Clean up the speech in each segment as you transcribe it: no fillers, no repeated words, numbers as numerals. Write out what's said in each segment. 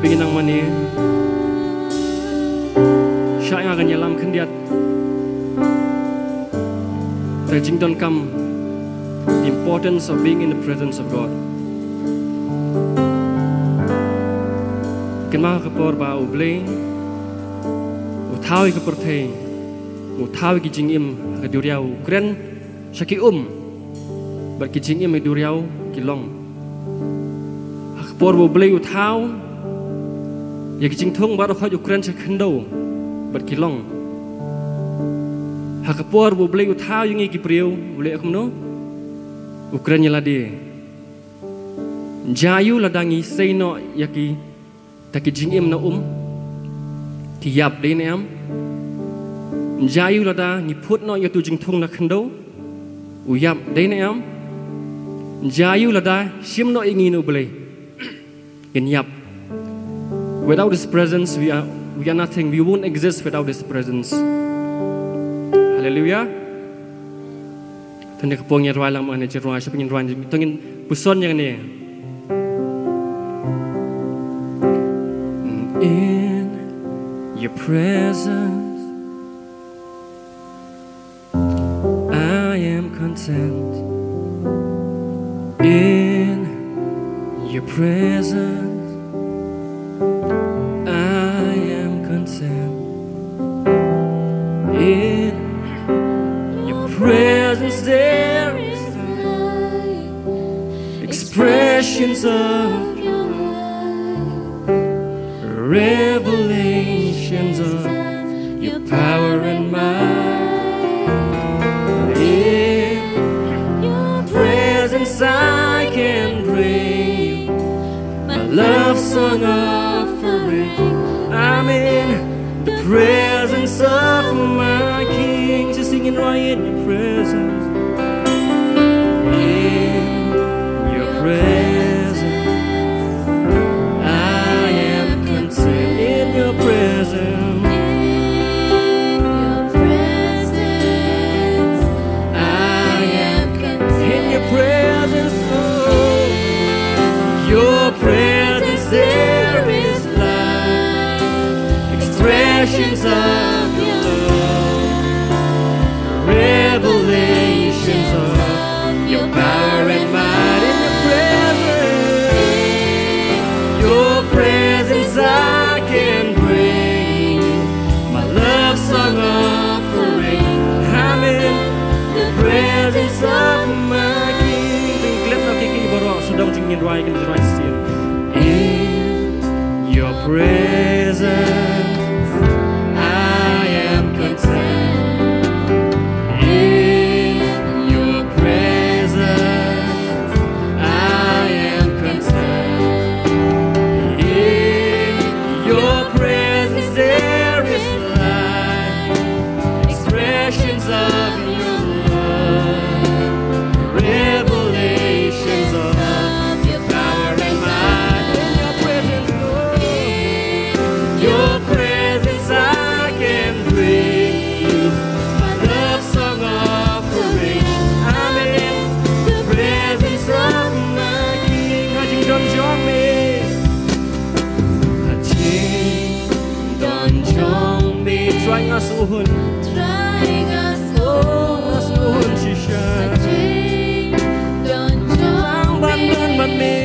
bingin nang mani siya nga kanya lam kandiat Trajing don't come the importance of being in the presence of God. Kan mga kapor ba ublay utawi kaportay utawi kijing im kaduriaw kren syaki bar kijing im kaduriaw kilong kapor ba ublay utaw ya kijing thong bar kho ukren syakando bar kilong Hakapor boleh utau yang iki priu boleh aku no Ukraina ladi Jayu ladangi seino yaki taki jingim na tiap de ne am Jayu lada ngi put no yatu jing thung na khando uyap de ne am Jayu lada sim no ingi no boleh in yap Without His presence we are nothing. We won't exist without His presence. Haleluya. Tanda kepong yang ruang mana jeruang siapa yang ruang tengin puson yang ni. In Your presence, I am content. In Your presence, I am content. In presence there is light, expressions of your light, revelations of your power and might. In your presence I can bring my love song offering. I'm in the presence of my King. Just singing right in your presence. In your presence, I am content. In your presence, In Your presence, I am content. in your presence, oh, your presence there is light, expressions of your love, revelations of your power and might. In your presence I can bring my love song offering. I'm in the presence of my King. Clip na kiki borok sedang jingin ruai kan ruai sien. In your presence I am content. In your presence I am content. In your presence there is light, expressions of your love, revelations of your power and might. In your presence, Lord, your presence I can bring you my love song offering. I'm in the presence of my King. Hajing don jong me, hajing don jong me. Try ngasuhun, Trying us oh ngasuhun shisha. Hajing don Ang jong bandun ban me, me,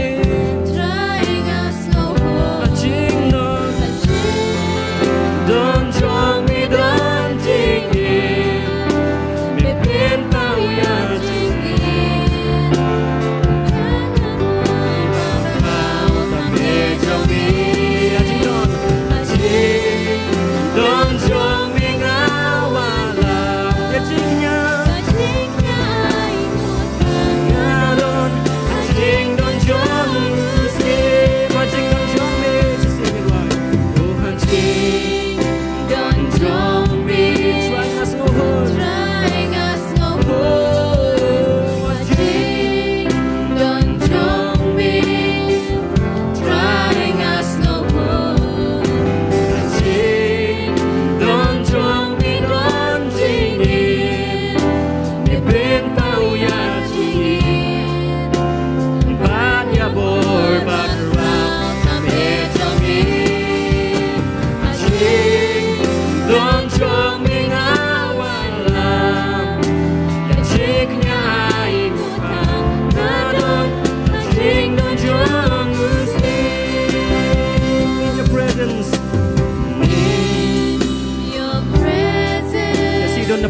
trying us no more. hajing don Hajing jong me don jing in. Me pin tau ya jing in. Mau ta me jong me, hajing don jong me ngau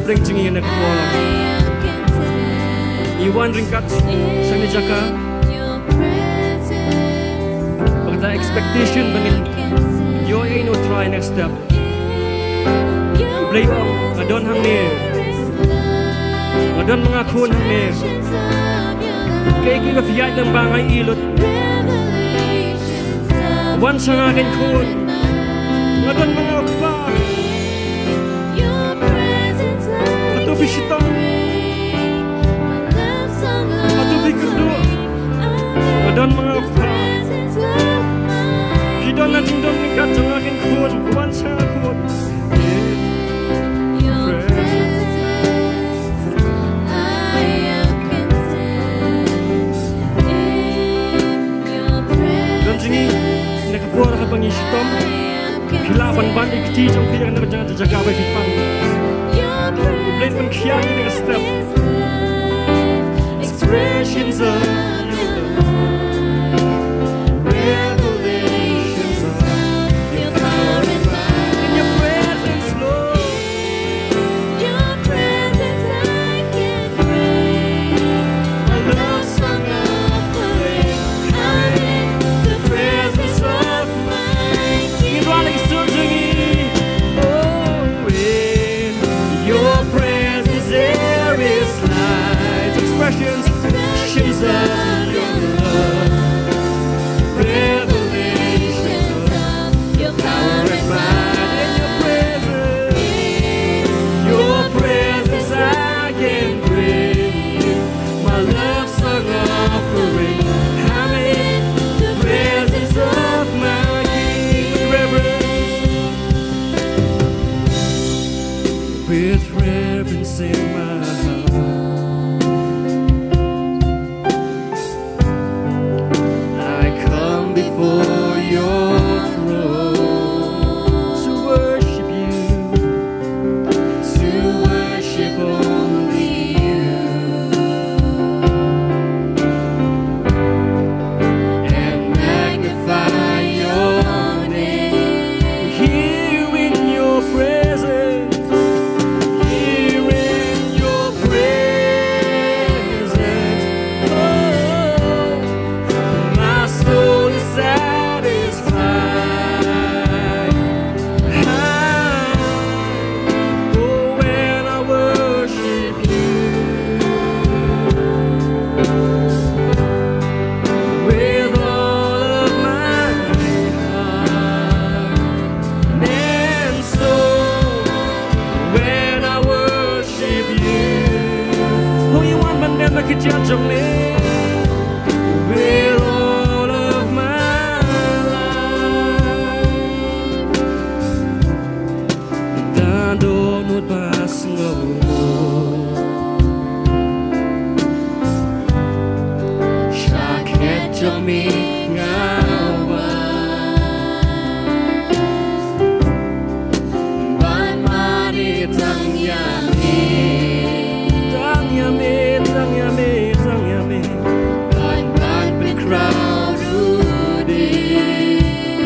bring jingi na kapwa. Iwan ringkat sang dijaka. Bagta expectation bangin. Yo ain't no try next step. Blame on adon hang ni. Adon mengakun hang ni. Kaya kita fiat ng bangay ilot. Wan sang akin kun. Adon mengakpa. Ato bisita. Ato bikudua. Adon mengakpa. Kidon na dingdon nikat sang akin kun. Wan sang akun. Nakapura ka pangistom, kilaban ban ikti jong kaya na jangan jaga by fipang. Blade man kaya ni nga step. Expressions of your love, revelations of your power and might. In your presence, Lord, Your presence I can bring. a love song offering. I'm in the presence of My King. Iwaling surgery. Oh, in your presence there is light. Expressions of your love, revelations of Your power power and and might. In your presence I can bring you my love song offering. I'm in the presence of my King. With reverence in my heart, I come before your throne to worship you, to worship only you, and magnify your name. Here in your presence, here in your presence, oh, my soul is satisfied. Oh, when I worship you with all of my heart and soul, when I worship you, oh, you want my name like a judge of me. With all of my life, dadonut pas ngomong, sakit jami ngawang, ban mari tang yami, tang yami, tang yami, tang yami. Banเป็นคราวดูดี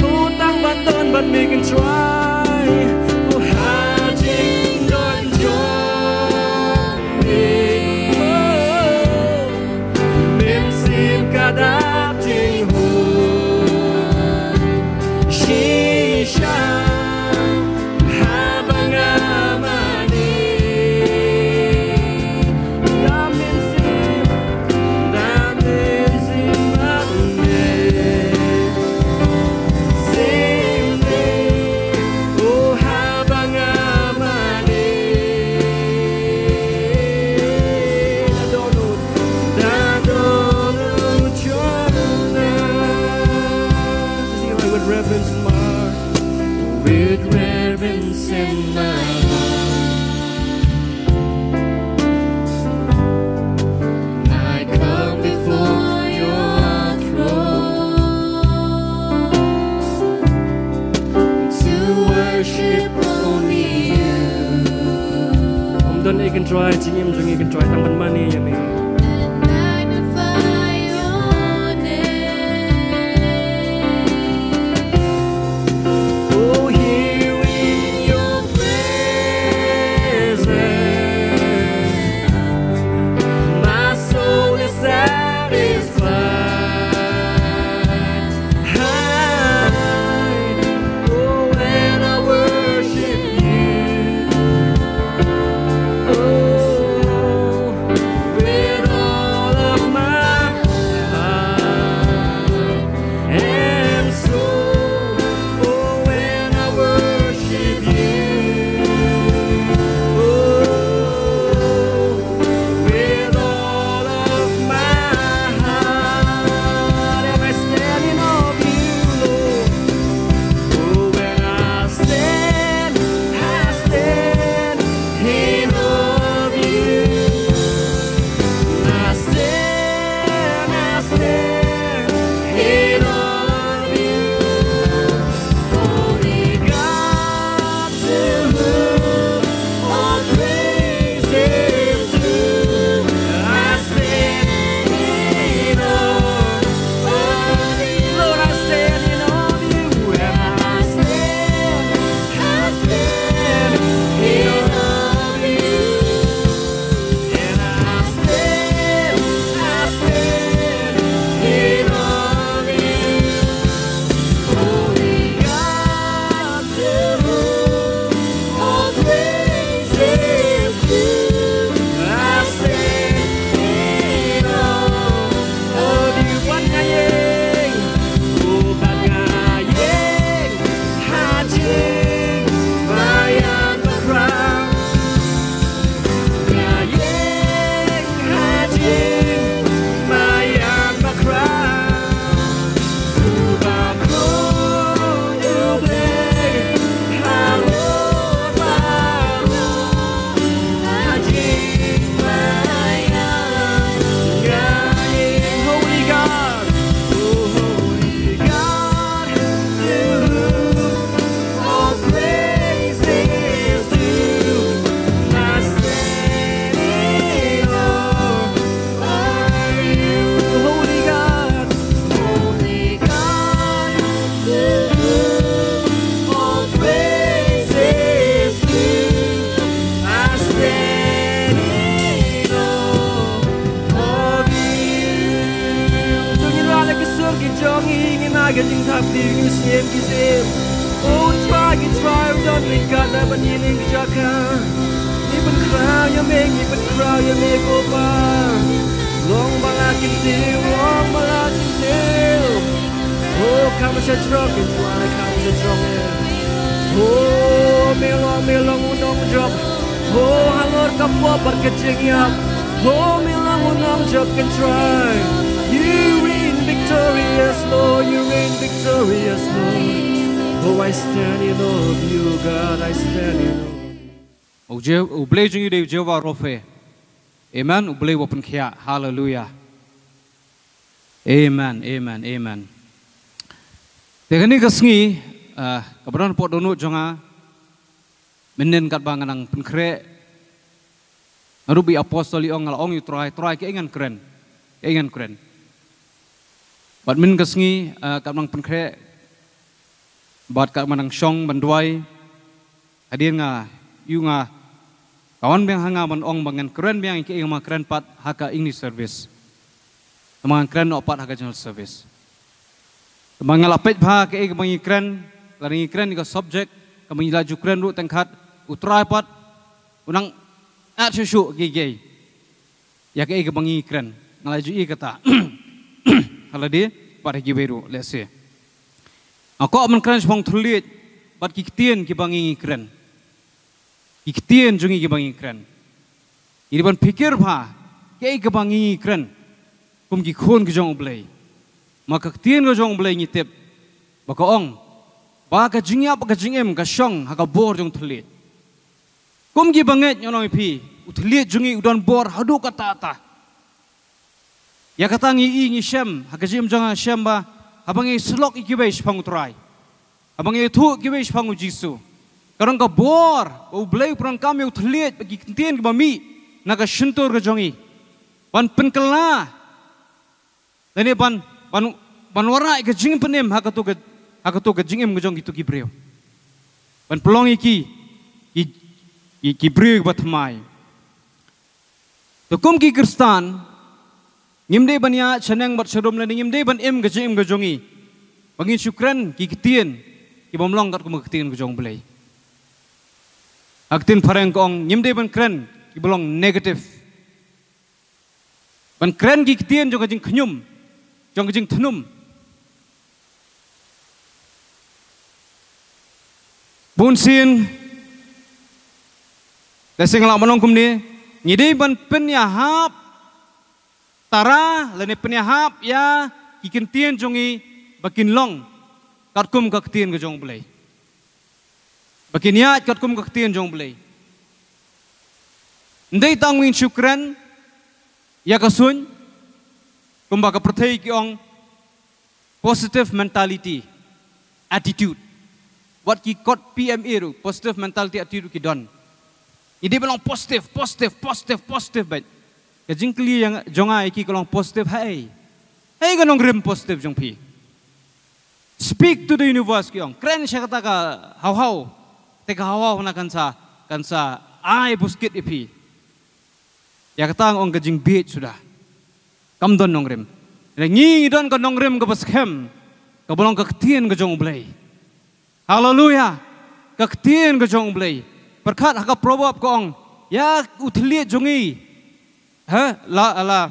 รู้ตั้งบันต้นบันมีกัน try ผู้หาจริงโดนจงมีเป็นสิบกระดับจริงหูชีชาหาบางอามานีดำเป็นสิบดำเป็นสิบมาเนสิบเนโอหาบางอามานีดาโดนุชนะ Sing it with reverence in my heart, with reverence in my heart. I come before your throne to worship only you. Don't even try, chính em đừng even try tăng bắn money ya me. And magnify your name. Oh, here in your presence. cái chính tháp đi như xem cái xem. Oh try don't make God na ban yin cái jaka. Ibn crowd ya make ibn crowd ya make over. Long balakin deal, long balakin deal. Oh come and strong and try come and strong. Oh melong unong job. Oh halor kapwa berkecingap. Oh melong unong job can try. You reign victorious Lord, you reign victorious Lord. Oh I stand in awe of you God, I stand in awe. Ublay jung yu Jehovah Rofe. Amen. Ublay wapen kia. Hallelujah. Amen. Amen. Amen. Tegani kasngi kabaran pot donut jonga menen kat banganang penkre arubi apostoli ong ong yu try ke ingan keren. Bat min kasngi kat bang penkre bat kat manang syong banduai hadir nga yu nga kawan biang hanga man ong bangan keren biang ke ma keren pat haka English service. Mangan keren opat haka general service. Mangal apet pha ke mangi keren lari keren ko subject kamangi laju keren ru tengkat utrai pat unang at syushu gege. Ya ke mangi keren ngalaju I kata. Haladi pada giberu let's say. Ako man keren spong thulit bat kiktian ki bangi keren. Iktian jungi bangi keren. Ini ban pikir pha ke bangi keren. Kum ki khon ke jong blai. Maka ktian ke jong blai ngitip. Baka ong ba ka jingya ba ka jingem ka syong ha ka bor jong thulit. Kum ki banget nyono pi uthulit jungi udon bor hadu ka ta. Ya kata ngi syam ha ka jim jong syam ba abangi slok ikibai spang utrai. Abangi thu kibai spang jisu. Karang ka bor, o blay perang kami utliat bagi kentian ke bami, naga syentur ke jongi, ban penkela, dan ini ban warai ke jing penem hakatu ke jingem ke jongi tu kibreu, ban pelong iki kibreu ke batmai. Tukum ki Kristan, ngimde ban ya ceneng bat serum dan ngimde ban ke jingem ke jongi, bagi syukran ki ketian, ki bamlong kat ketian ke jong blay. Aktin pareng kong nyimde ban keren ki belong negatif. Ban keren ki ketian jong jing knyum, jong jing thnum. Bun sin lesing la manong kumni ngide ban penyahap tara lene penyahap ya ki kentian jongi bakin long katkum ka ketian ke jong blai. Bagi niat kat kum kektian jong belai. Ndai tangwin syukran ya kasun kumba ka perthai ki ong positive mentality attitude. What ki kot PMA ru positive mentality attitude ki don. Ini belong positive bet. Ka jingkli yang jonga iki kolong positive hai. Hai ganong grim positive jong pi. Speak to the universe ki ong. Keren siya kata ka how. Teka hawa na kansa ay buskit ipi. Ya kata ang gajing bit sudah. Kam don nongrem. Ngi don ka nongrem ka baskem. Ka bolong ka ketien ka jong blay. Hallelujah. Ka ketien ka jong blay. Perkat haka probab ko ong ya utliat jongi. Ha la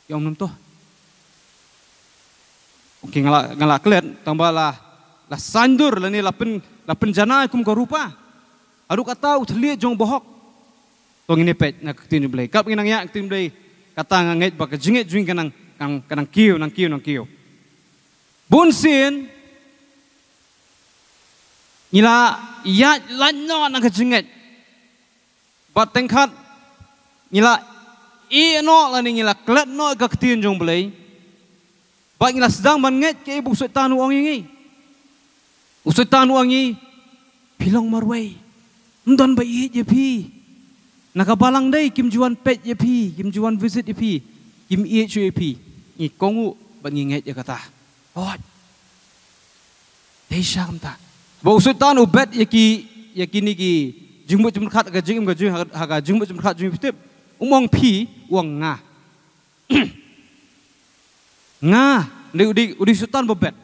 yang num to. Oke ngala klet tambah lah sandur lani lapen jana kum ko rupa. Adu kata utliat jong bohok. Tong ini pet nak tin blay. Kap nginang ya tin blay kata nganget bak jingit jing kanang kiu. Bunsin nila ya lanno nang jingit. Bat tengkat nila no lani nila klet no ka tin jong blay. Bak nila sedang manget ke ibu tanu ong ini. Usai tanu angi pilong marway, ndon bayi je pi, nakabalang day kim juan pet je pi, kim juan visit je pi, kim ie je pi, ni kongu banginget je kata, oh, desa kamta, ba usai tanu bet yaki niki jumbo jumkat aga jingim gaju haga jumbo jumkat jumbo pitip, umong pi uang nga udi sultan bebet.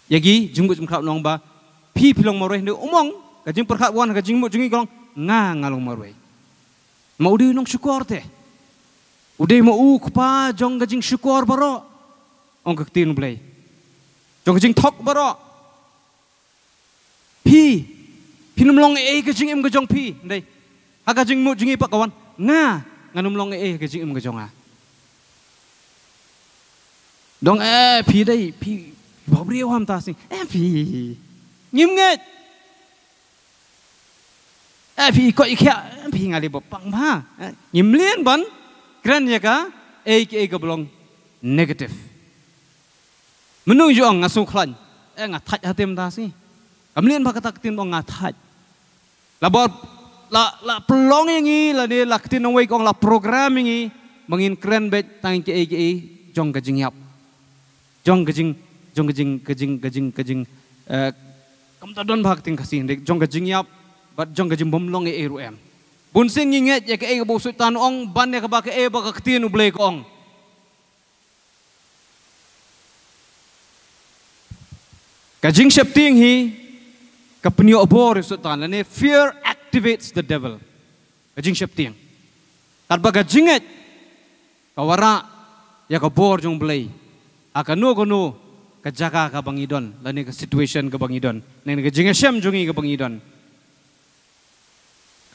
Yagi jenggut jengkrap nong ba pi pilong marweh ne umong kajing perkat wan kajing mu jengi kolong ngalong marweh. Ma udi nong syukur teh. Udi mau kupa jong kajing syukur baro. Ong kaktin blai. Jong kajing thok baro. Pi nomlong kajing im kajong pi ndai. Ha kajing mu jengi pak kawan nganomlong kajing im kajong a. Dong pi dai pi bảo riêu ham ta sinh phi nghiêm nghệ phi coi khẽ phi ngali bọc băng ha nghiêm liên bắn keren ya ka cái belong negative menung juang ngasuh klan ngat thaj hatem ta sih kamlian ba kata tin bong ngat thaj la bor la pelong ini la ni la tin ngoi kong la program ini mengin keren bet tang ke jong kajing yap jong kajing kam ta don bhak ting kasing dek jong kajing yap bat jong kajing bomlong ru em bun sing nginget ya ke bo sultan ong ban ya ka ba ke ba ka tin u blek ong kajing septing hi ka penio obor sultan ne fear activates the devil kajing septing tar ba kajinget kawara ya ka bor jong blai akanu kono kajaka ka bangidon lani ka situation ka bangidon nen ka jingesem jungi ka bangidon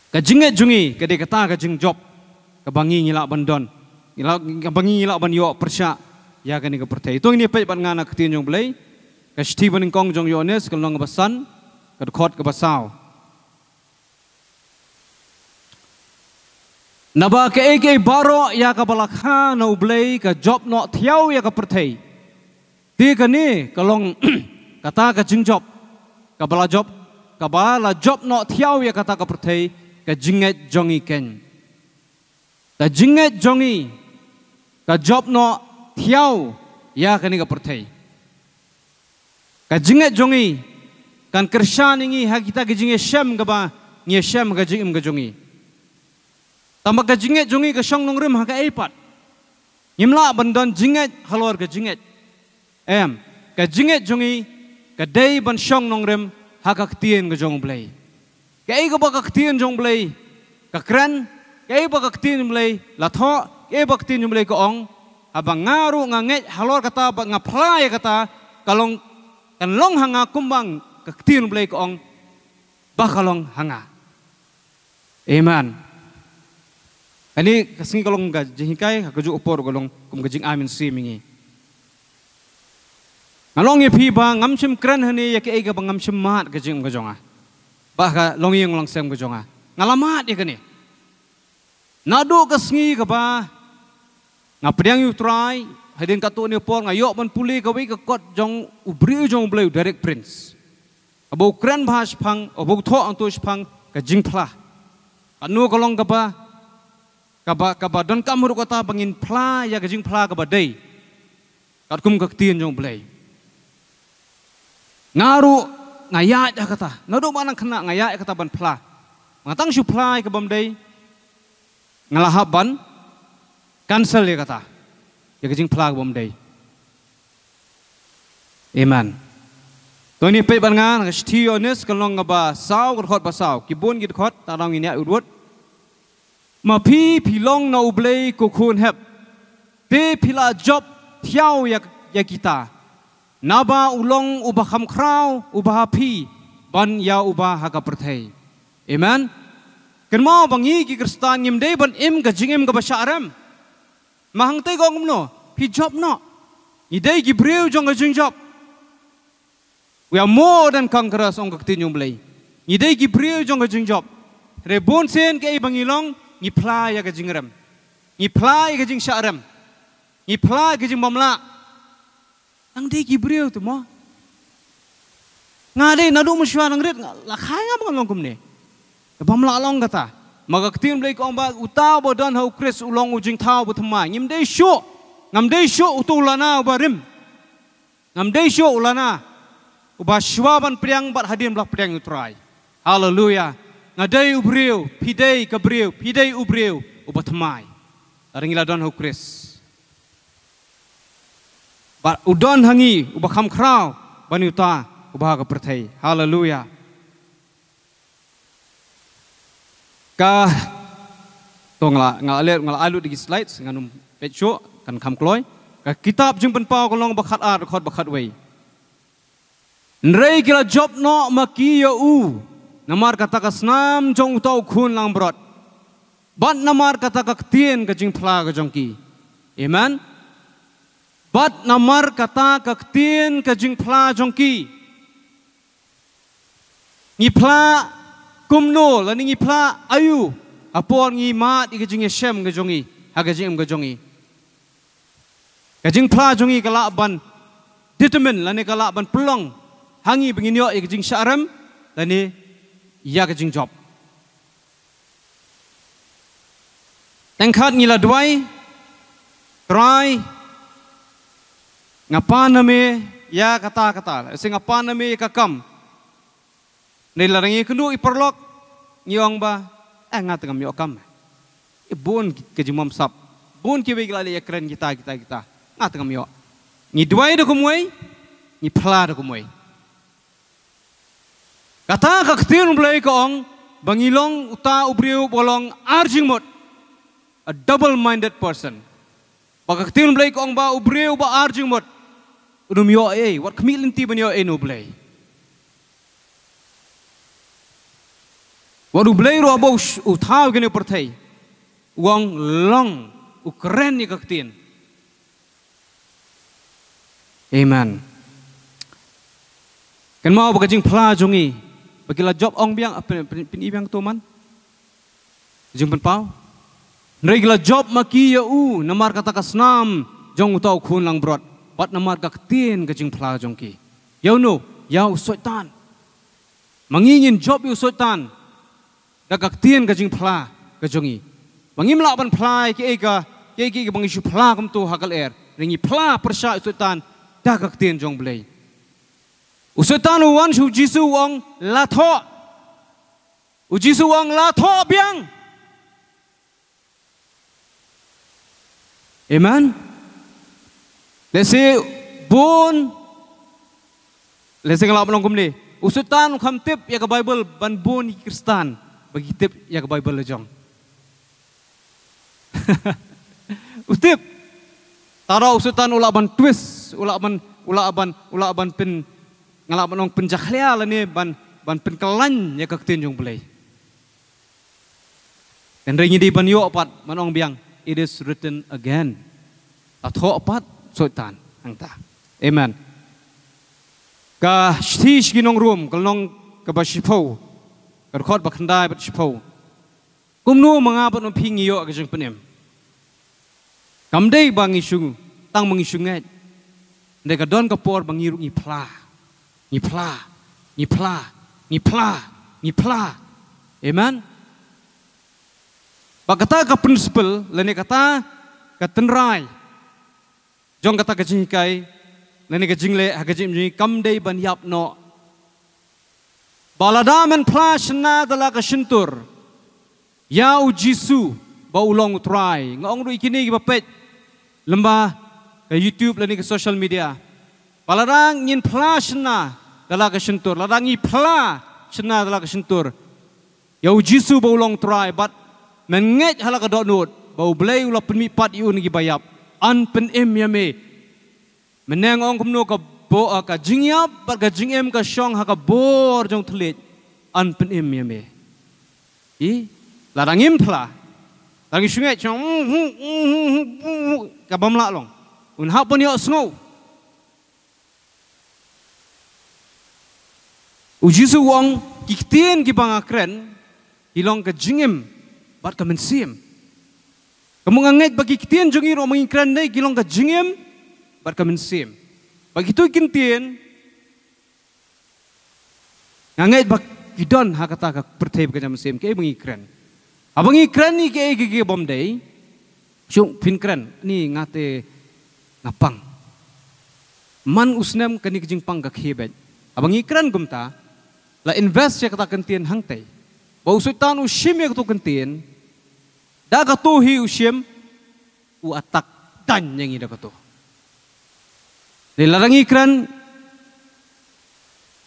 ka jinget jungi ka de kata ka jing job ka bangi ngila bandon ngila ka bangi ngila ban yo persya ya ka ni ka pertai to ini pe ban ngana ka tin jong blai ka Stephen kong jong yones ka long basan ka khot ka basaw naba ka baro ya ka balakha no blai ka job no thiau ya ka pertai ti kani kalong kata ka jingjob ka bala job no thiau ya kata ka perthei ka jinget jongi ken ka jinget jongi ka job no thiau ya kani ka perthei ka jinget jongi kan kershan ingi ha kita ka jinget shem ka ba nge shem ka jingim ka jongi tambah ka jinget jongi ka shong nongrim ha ka eipat ngimla bandon jinget halor ka jinget ka jinget jongi ka dei ban shong nongrem ha ka ktien ka jong blai ka ei ka ba ka ktien jong blai ka kran ka ei ba ka ktien blai la tho ei ba ktien blai ka ong abang ngaru nganget halor kata ba ngaplai kata kalong kan long hanga kumbang ka ktien blai ka ong ba kalong hanga amen ani kasing kalong ga jihikai ka ju upor kalong kum ga jing amin si mingi ngalong ye pi ba ngamsim kran hani ya ke ga ba ngamsim mat ga jing ga jonga ba ka long yeng long sem ga jonga ngalamat ye kani nado ka sngi ka ba ngapriang yu try hadin ka tu ni por ngayok ban puli ka wi ka kot jong ubri jong bleu direct prince abo kran bhas phang abo tho ang tu phang ka jing phla anu ka long ka ba don kamur kota bangin phla ya ka jing phla ka ba dei kat kum ka tien jong blei ngaru ngayat ya kata nado manang kena ngayat ya kata ban phla ngatang su phla ka bam dei ngalahap ban cancel ya kata ya kajing phla ka bam dei amen to ni pe ban ngan ka stiones ka long ba saw ka khot ba saw ki bun git khot ta dong ni ya urut ma pi long na ublei ko khun hep te phila job thiau ya kita naba ulong ubah kham krau ubah pi ban ya ubah ha ka perthei amen ken mau bangi ki kristan ngim dei ban im ga jingim ga basharam mahang te gong no pi job no idei gi breu jong ga jing job we are more than conquerors ong ka tin yum blei idei gi breu jong ga jing job re bon sen ke bangilong ngi phla ya ga jingram ngi phla ya ga jing sharam ngi phla ga jing mamla ang dei gibreu tu mo ngade nadu musywa nang ret la khai nga bang long kumne bam la long kata maga ktim blai ko ba utaw bo don ho kris ulong ujing thau bu thma ngim dei sho ngam dei sho utulana ba rim ngam dei sho ulana uba shwaban priang bat hadim blak priang utrai haleluya ngadei ubreu pidei kabreu pidei ubreu uba thmai aringila don ho kris Ba udon hangi ubakam kraw banuta ubaha ka perthai. Haleluya. Ka to ngala alu di slides nganum pecho kan kam kloy. Ka kitab jing penpau kolong bakat ar khot bakat wei. Nrei kila job no maki ya u. Namar kata ka snam jong tau khun lang brot. Bat namar kata ka tien ka jing phla ka jongki. Amen. Bat namar kata ka tien ka jing phla jongki. Ngi phla kumno lani ngi phla ayu. Apol ngi mat ka jing shem ka jongi. Ha ka jing ka jongi. Ka jing phla jongi kala ban determine lani kala ban pelong. Hangi benginyo ka jing syaram lani ya ka jing job. Tengkat ngila duai, try, ngapa name ya kata-kata, sing ngapa name kakam. Nilarangi kendu iperlok, ngiong ba, ngat ngam yokam. Ibun kejimam sap, bun kiwe gilali ya keren kita, ngat ngam yok. Ngi duai do kumway, ngi pla do kumway. Kata kaktir mulai kaong, bangilong uta ubriu bolong arjing mot. A double-minded person. Baka ktin blay ko ang ba ubreo ba arjing mot. Unumyo what kamilinti ba niyo no blay. Wadu blay ro abo utaw gani pertay. Wang long ukren ni kaktin. Amen. Kan mau baka jing pla jongi. Bagila job ong biang pinibang tuman. Jing penpau. Nregla job maki ya u namar kata kasnam jong utau khun lang brot pat namar ka tien ka jing phla jongki yau no yau soitan mangingin job yu soitan da ka tien ka jing phla ka jongi mangim la ban phla ke bangi shu phla kam tu hakal er ringi phla persha soitan da ka tien jong blei u soitan wan shu jisu wang la tho u jisu wang la tho biang. Amen. Let's say bun. Let's say kalau belum kumni. Usutan kam tip ya ke Bible ban bun Kristen bagi tip ya ke Bible lejong. Utip. Tara usutan ula ban twist, ula ban pen ngalap menong penjakhlia lah ni ban pen kelan ya ke tinjung belai. Dan ringi di ban yo opat menong biang. It is written again. Atho apat soitan angta. Amen. Ka shtish ginong room kalong ka bashipo. Ka khot bakhandai bashipo. Kumnu mangapat no pingiyo ka jeng penem. Kamdei bang isung tang mangisunget. Ndai ka don ka por bangiru ngi pla. Amen. Bakata ka principle lene kata ka tenrai jong kata ka jingkai lene ka jingle ha ka jing kam dei ban yap no balada men flash na dala ka shintur ya u jisu ba ulong try ngong ru ikini ki bapet lemba ka YouTube lene ka social media baladang ngin flash na dala ka shintur ladang i pla shna dala ka shintur ya u jisu ba ulong try but menget halaka dot note bau blay ula penmi pat yu ngi bayap an pen em yame meneng ong kumno ka bo ka jingyap bat ka jingem ka shong ha ka bor jong thlet an pen em yame I ladang im thla lagi sungai chong ka bamla long un ha pon yo sngo ujisu wong kiktien ki bangakren ilong ka jingem bat ka mensim. Kamu nganget bagi kitien jongi ro mengikran dai kilong ka jingem bat ka mensim. Bagi tu kintien nganget bak kidon ha kata ka pertei ka mensim ke mengikran. Abang ikran ni ke bom dai. Syung pinkran ni ngate ngapang. Man usnam kani kijing pang ka khebet. Abang ikran gumta la invest ya kata kentien hangtai. Bau sultan ushim ya kata kentien daga tu hi ushim u atak dan yang ida kato. Larangi kran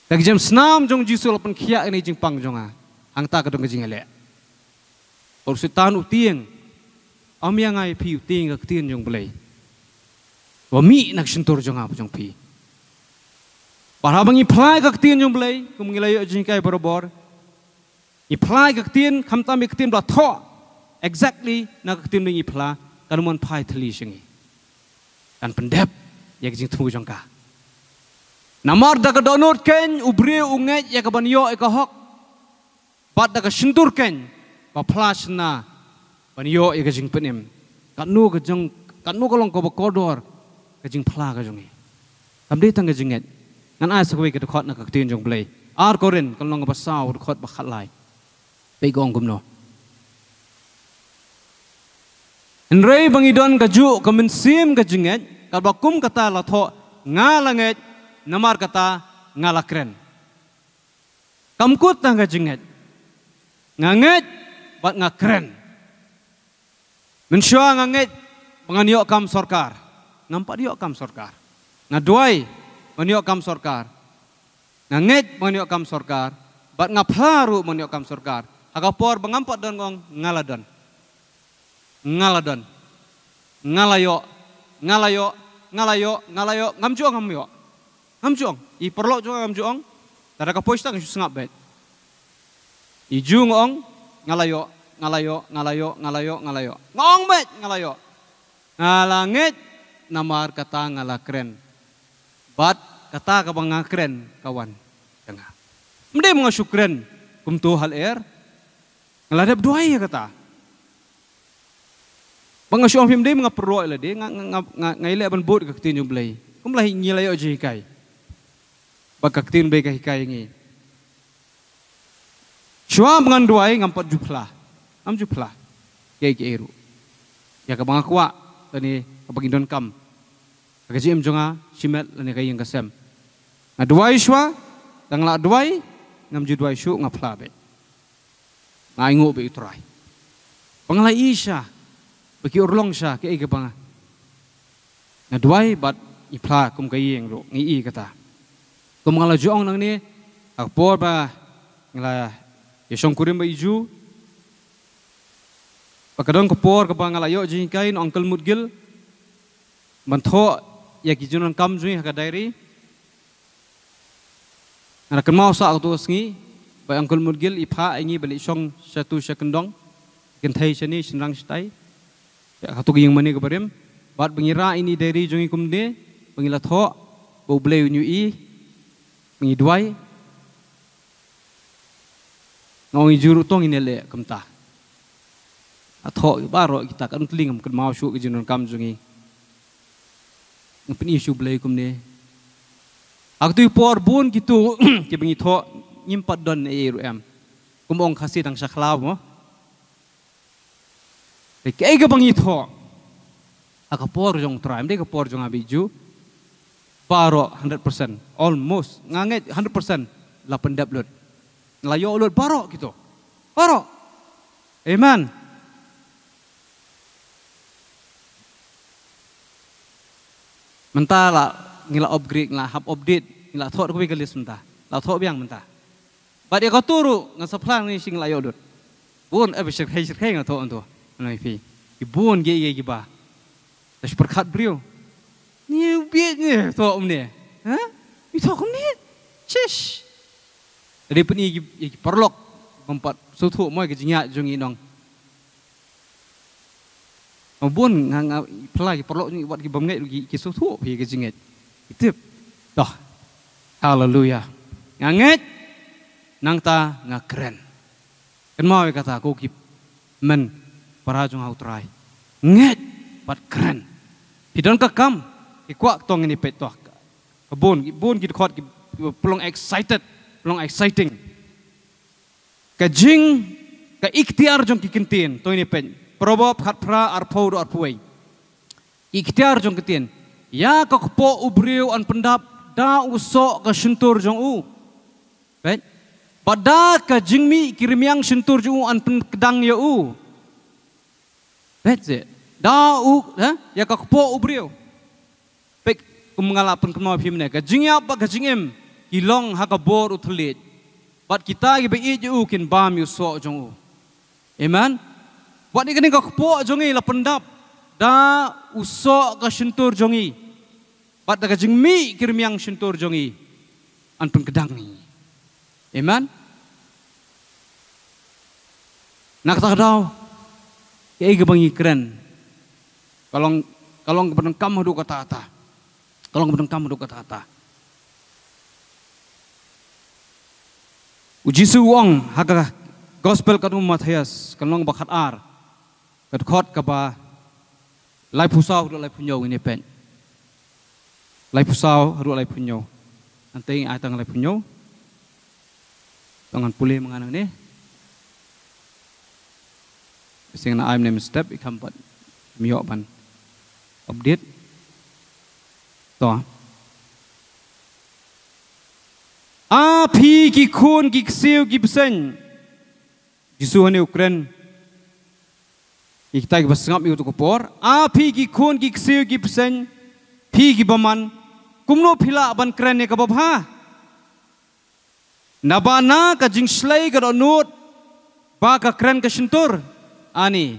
kag jam snam jong jisu lapan khia ini jing pang jonga angta ka dong jing ele or sitan utieng am yang ai pi utieng ka tien jong blai wa mi nak sentur jonga jong pi para bangi phlai ka tien jong blai kum ngilai jing kai borobor i phlai ka tien kham tam ik tien bla tho exactly nak tien ni phla kan mon phai thli singi kan pendep yak jing thu jong ka namar daga donor ken ubri unget yak banyo ekahok bat daga sentur ken ba flash na banyo yak jing penim kanu ka jong kanu kolong ko kodor ka jing phla ka jongi kamde tang ka jinget ngan ai sakwe ka khot na ka tin jong blai ar korin kolong ba saw khot ba khat lai pe gong gum no enrei bangidon ka ju ka min sim ka jinget ka ba kum kata la tho ngalanget namar kata ngalakren kamkut tang ka jinget nganget bat ngakren mensyua nganget panganyok kam sorkar nampak diok kam sorkar ngaduai maniok kam sorkar nganget maniok kam sorkar bat ngaplaru maniok kam sorkar agapor bangampat don ngong ngaladon ngaladon ngalayo ngalayo ngalayo ngalayo ngamjuang ngamyo ngamjuang I perlo juga ngamjuang tada ka poista ka sengap bet I jungong ngalayo ngalayo ngalayo ngalayo ngalayo ngong bet ngalayo ngalangit namar kata ngalakren bat kata ka bangakren kawan tengah mende mga syukren kumtu hal ngaladap duai ya kata mga syuang pimde mga perlo ila de ngaile ban bot ka tin blai kumlahi ngilay o jikai bakaktin bay kahikai ngi syua bangan duai ngampat jupla am jupla kay eru ya ka mga kwa tani kapagindon kam kagajim jonga simet lani kay yang kasem na duai syua tangla duai ngam ju duai syu ngapla be ngaingo be itrai pangalai isya bagi urlong siya kay ka panga na duai bat ipla kum kay yang ro ngi kata kum ngala juong nang ni akpor ba ngala yesong kurim ba iju pakadong kapor ka ngala yo jing kain uncle mudgil mantho ya gijunan kam jui ha dairi ana kan mau sa tu sngi ba uncle mudgil ipha ingi bali song satu sekendong genthai chani sinrang stai ya hatu ging mani ka barim bat bengira ini dairi jungi kumde bengila tho bo bleu nyu I ngi duai ngi juru tong inele kamta atho baro kita kan tlingam kan mau syu gijunan kam jungi ngapin isu bleu kumne aktu por bun gitu ke bengi tho nyimpat don eru em kumong khasi dang sakhlaw mo kay ka bengi tho akapor jong tram de kapor jong abiju baro 100% almost nganget 100% la pendap lut layo lut baro gitu baro amen mentala ngila upgrade ngila hub update ngila thot ko bigalis mentah la thot biang mentah bad ya ko turu ngasaplang ni sing layo lut bun abishak hay ngato anto anai fi ibun ge ba tas perkat brio ni biet ni to omne ha mi to komne shish dari peni perlok mempat sutu moi ke jinya jung inong bun nga plai perlok ni wat ki bamnget ki sutu pi ke jinget itu dah haleluya nganget nang ta ngakren kan mau kata aku ki men para jung hautrai nget pat keren pidon ka kam ikwak tong ini pet toh kebun gitu khot pelong exciting ka jing ka ikhtiar jong kikintin to ini pen probab khat pra arpau do arpuai ikhtiar jong kitin ya ka kpo ubriu an pendap da usok ka sentur jong u bet pada ka jingmi kirimiang sentur jong an kedang ya u that's it da u ya ka kpo ubriu pek mengalapun kemau pimne ka jingya ba ka jingem kilong ha ka bor uthlit bat kita gi be ju kin bam yu so jong u amen wat ni ka po jongi la pendap da uso ka sentur jongi bat da ka jingmi kirmiang sentur jongi an pun kedang ni amen nak tak daw ke bangi keren kalong kebenar kamu do kata kalong kebenar kamu do kata uji suwang haga gospel kanu Matius kalong bakat ar kat khot ka ba lai pusau do lai punyo ini pen lai pusau do lai punyo nanti ai tang lai punyo tangan pulih menganang ni sing na I'm name step ikam pat miok ban update to phi ki khun ki siu ki psen Jisu hane Ukraine ikta ki basngap yu to por phi ki khun ki siu ki psen phi ki baman kumno phila ban kren ne ka babha nabana ka jingslai ka onut ba ka kren ka sentur ani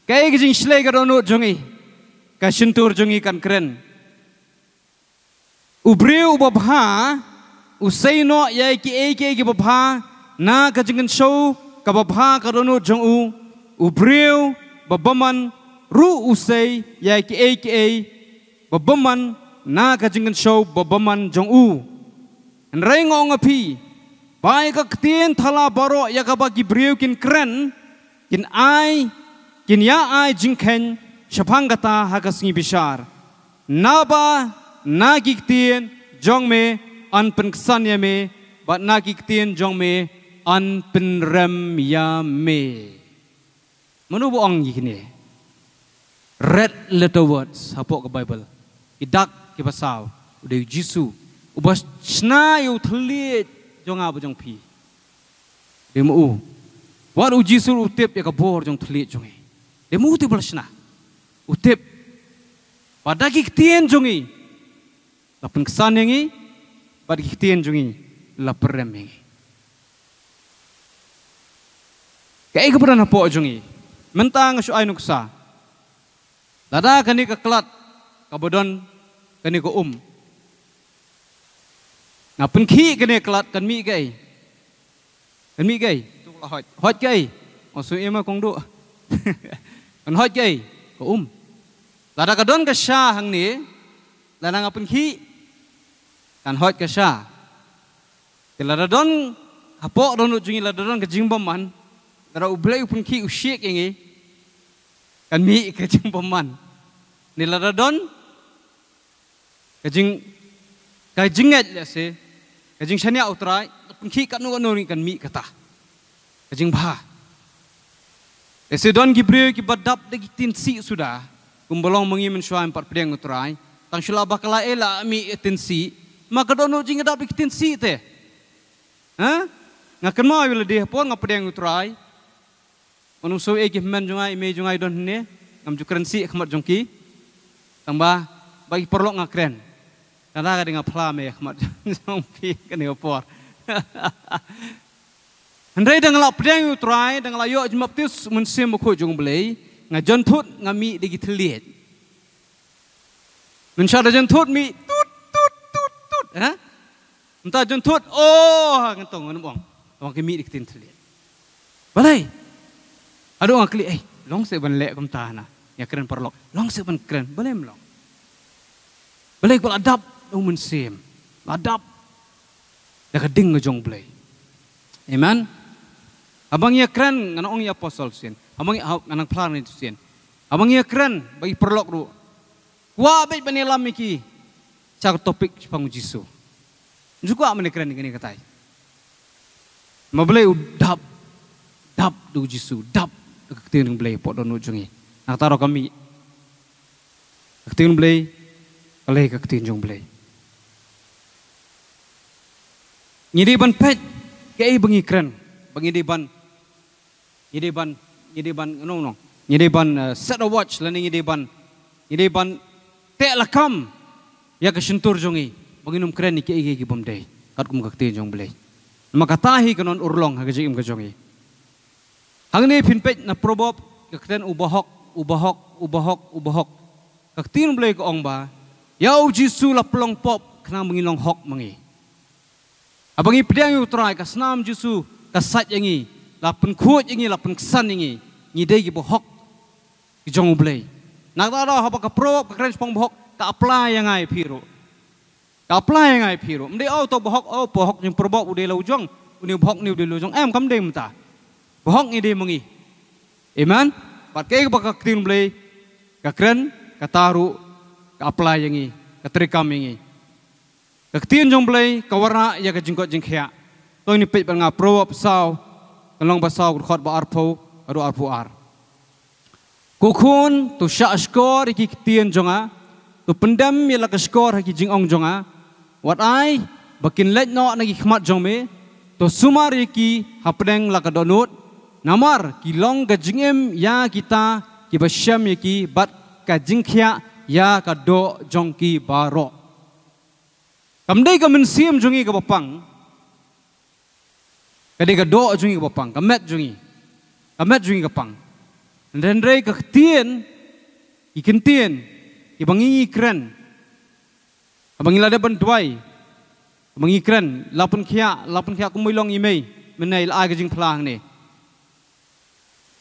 kai ki jingslai ka onut jongi ka sentur jongi kan kren ubreu babha usaino yai ki babha na ka jingen show ka babha ka onut jong ubreu babaman ru usai yai ki babaman na ka jingen show babaman jong nrengo ngapi bai ka ktien thala baro ya ka bagi breu kin kren kin ya ai jingken shapang kata hakas ngi bishar naba nagi ktien jong me an penksan ya me bat nagi ktien jong me an penrem ya me manu boong gini red letter words hapok ke Bible idak ke pasau udah Jisu ubas chna yu thlit jong apa jong pi demu wat Jisu utip ya ka bor jong thlit jong demu tu balsna utip pada ki jongi lapun kesan yangi pada ki jongi laperem yangi kai keberan apa jongi mentang su ai nuksa dada kani ka klat kabodon kani ko ngapun ki kani klat kan mi gai tu la hot gai osu ema kong du kan hot gai ko lada ka don ka sha hang ni lada ngapun ki kan hot ka sha lada don hapo don jungi lada don ka jingbom man lada ublai pun ki usyek ingi kan mi ka jingbom man ni lada don ka jinget le se ka jing shania utrai pun ki kan no ni kan mi kata ka jing bha ese don gibreu ki badap de tin si sudah kumbolong mengi mensuai 4 pedang utrai tang shula bakala ela mi tensi maka dono jing dap tensi te ha ngaken mau wala de pon nga pedang utrai manuso e ki men jungai me jungai don ne ngam jukren si khmat jongki tamba bagi perlok ngakren kada ka dengan pla me khmat jongpi kene opor Andai dengan lap pedang utrai dengan layo jemap tis mensim ko jong belai ngajon thut ngami digi thliet mensyada jon thut mi tut ha entah jon thut ngentong ngebong awang kimi digi tin thliet balai ado ngakli long se ban lek kum tahana ya keren perlok long se ban keren balai melong balai ko adap mensim adap dak ding ngejong belai amen abang ya keren ngana ong ya apostol sin abang ya nganang plan itu sin abang ya keren bagi perlok ru wa bet banilam iki cak topik pangu Jisu juga amane keren ngene katai mabelai dap du Jisu dap ketin belai pot don ujungi nak taro kami ketin belai kalai ketin jong belai ngidi ban pet kei bengi keren bengi deban set a watch lani ngidi ban tek lakam ya kesentur jongi banginum keren ni ke igi bomdei kat kum kakti jong belai maka tahi kanon urlong hagaji im kajongi hang ni pinpet na probob kakten ubahok kaktin belai ko ong ba yau jisu la pelong pop kena mengilong hok mengi abangi pedang yu trai kasnam jisu kasat yangi la penkut yangi la penkesan yangi ngidei gi bohok gi jong belai nak ta haba ka probob ka kren pong bohok ka apply yang ai piro apply yang ai piro mde auto bohok yang probok ude la ujong uni bohok ni ude ujong em kam de mta bohok ni de mengi amen pat ke ba ka tin ble ka kren ka taru ka apply yang i ka trikam yang i ka tin jong ble ka warna ya ka jingkot jingkhya to ni pet ba nga probok saw kalong ba saw khot ba arpo aro arpo ar kukun tu sha skor ki tin jonga tu pendam ya la ka skor ki jing ong jonga wat ai bakin let no nagi khmat jong me to sumar ki hapdeng la ka donut namar ki long ka jingem ya kita ki basyam ki bat ka jingkhya ya ka do jong ki baro kamdei ka mensiam jongi ka bapang kadai ka do jongi ka bapang kamet jongi ka pang ndendrei ka tien ikin tien ibangi kren abangi lada bantuai abangi kren lapun khia kumilong imei menai la ga jing phlang ni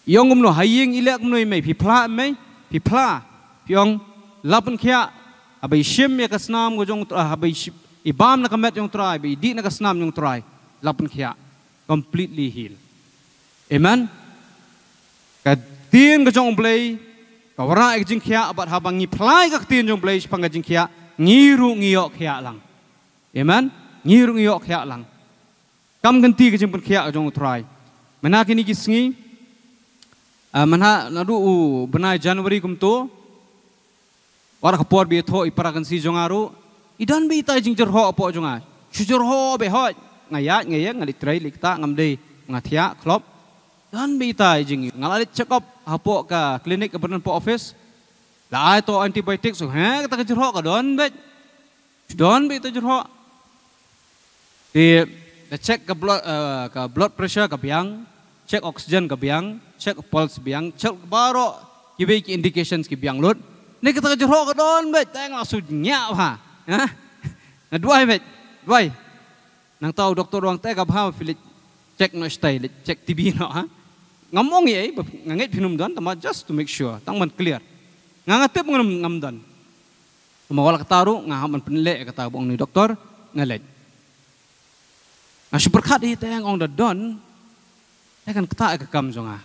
yong umno haying ilek umno imei phi phla mei phi phla pyong lapun khia abai shim ya kasnam go jong abai ibam na kamet jong trai bi di na kasnam jong trai lapun khia completely heal amen ka tin ga jong blai ka wara ga jing khia abat habangi phlai ga tin jong blai pang ga jing khia ngiru ngiyok khia lang amen ngiru ngiyok khia lang kam ganti ke jemput khia jong try mana kini kisngi mana nadu benai Januari kum to war khapor bi tho iparakan si jongaru idan bi ta jing jerho apo jonga chujurho be hoj ngayat ngayek ngali trai likta ngamde ngathia klop dan bi ta jing ngalali check up apo ka klinik ke bernan po office la to antibiotik so ha kata jerho ka don be ta jerho di check ke blood pressure ka biang check oxygen ka biang check pulse biang check baro kibe ki indications ki biang lut ni kata jerho ka don be tang langsung nya ha na duai nang tahu doktor ruang te ka bha filit check no style check TB no ha ngamong ye ngangit pinum don tama just to make sure tang man clear ngangatip ngam don mawala kataru ngahaman penle kata bong ni doktor ngalet super khat hi tang ong da don kan kata ka kam jonga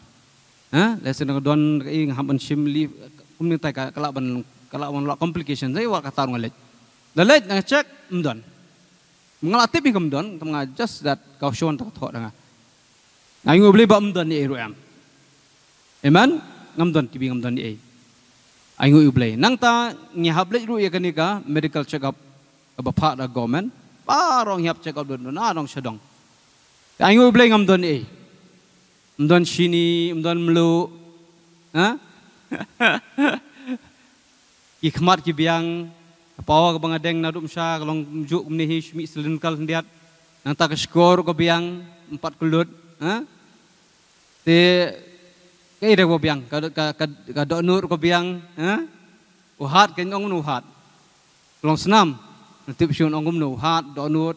lesen don i ngahaman shimli kumni ta kalaban la complication zai wa kataru ngalet lalet nga check don mengalatip ngam don tama just that caution ta thot nga ngayu beli ba don ni ru am amen ngam don tibi ngam don ni aingu ublay nang ta ngihablay ru ya kanika medical check up bapa da government parong hiap check up don na dong sedong aingu ublay ngam don mdon sini mdon mlu ikhmat ki biang pawa ka bangadeng na dum sya kalong juk mnihi shmi selinkal ndiat nang ta ka skor ko biang 4 kulut te cái đây có biang cả đội nút có biang uhat cái ông uhat long snam tiếp xuyên ông cũng uhat đội nút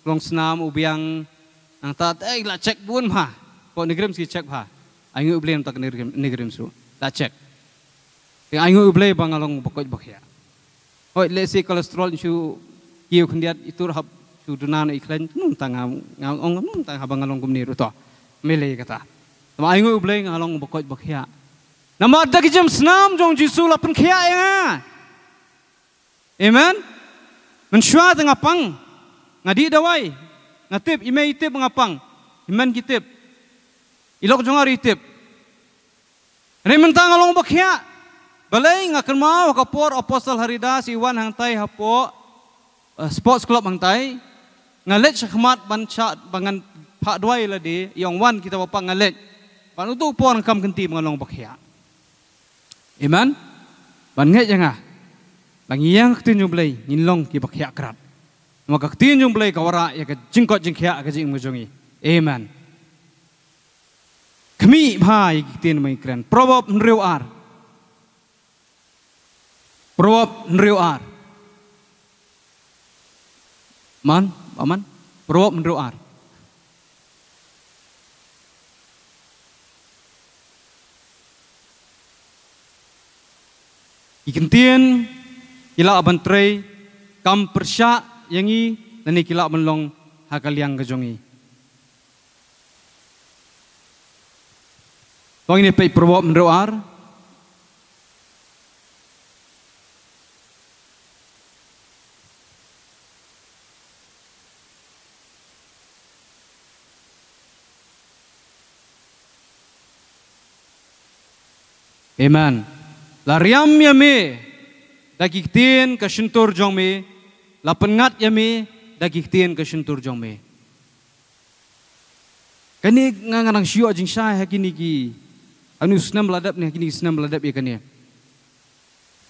long snam ubiang ang ta ấy là check buôn mà có negrim si check ha anh ngưu blame tak negrim su là check thì anh ngưu blame bang along bokoj bokya oi let's say cholesterol su kiu khendiat itu hab su dunan iklan num tang ông num tang habang along kumni ru to mele kata mà anh ngồi bên ngalong bokoj bokya nama ada kijam snam jong jisu lapen khia ya amen mensyua tengah pang ngadi dawai ngatip ime itip ngapang iman kitip ilok jongari itip rementang ngalong bokya balai ngakan mau kapor apostol haridas iwan hangtai hapo sports club hangtai ngalet syahmat banca bangan pak dwai ladi yang wan kita bapa ngalet ban tu pon kam kenti mengalong bakhya amen ban ngai janga Langi yang ketin jong belai nyinlong ki bakyak kerat. Maka ketin jong belai kawara ya ke jingkot jingkyak ke jing mujongi. Amen. Kami bhai ketin mai keren. Proverb nriu ar. Proverb nriu ar. Man, aman. Proverb nriu ar. Ikentien kila abantray kam persya yangi nani kila menlong hakaliang kejongi. Kau ini pay proverb mendoar. Amen. Lariam yame dagi ktin ke sentur jong me, la pengat yame dagi ktin ke sentur jong me. Kani ngangang sio jing syai hakini ki anu senam ladap ni hakini senam ladap ya kani.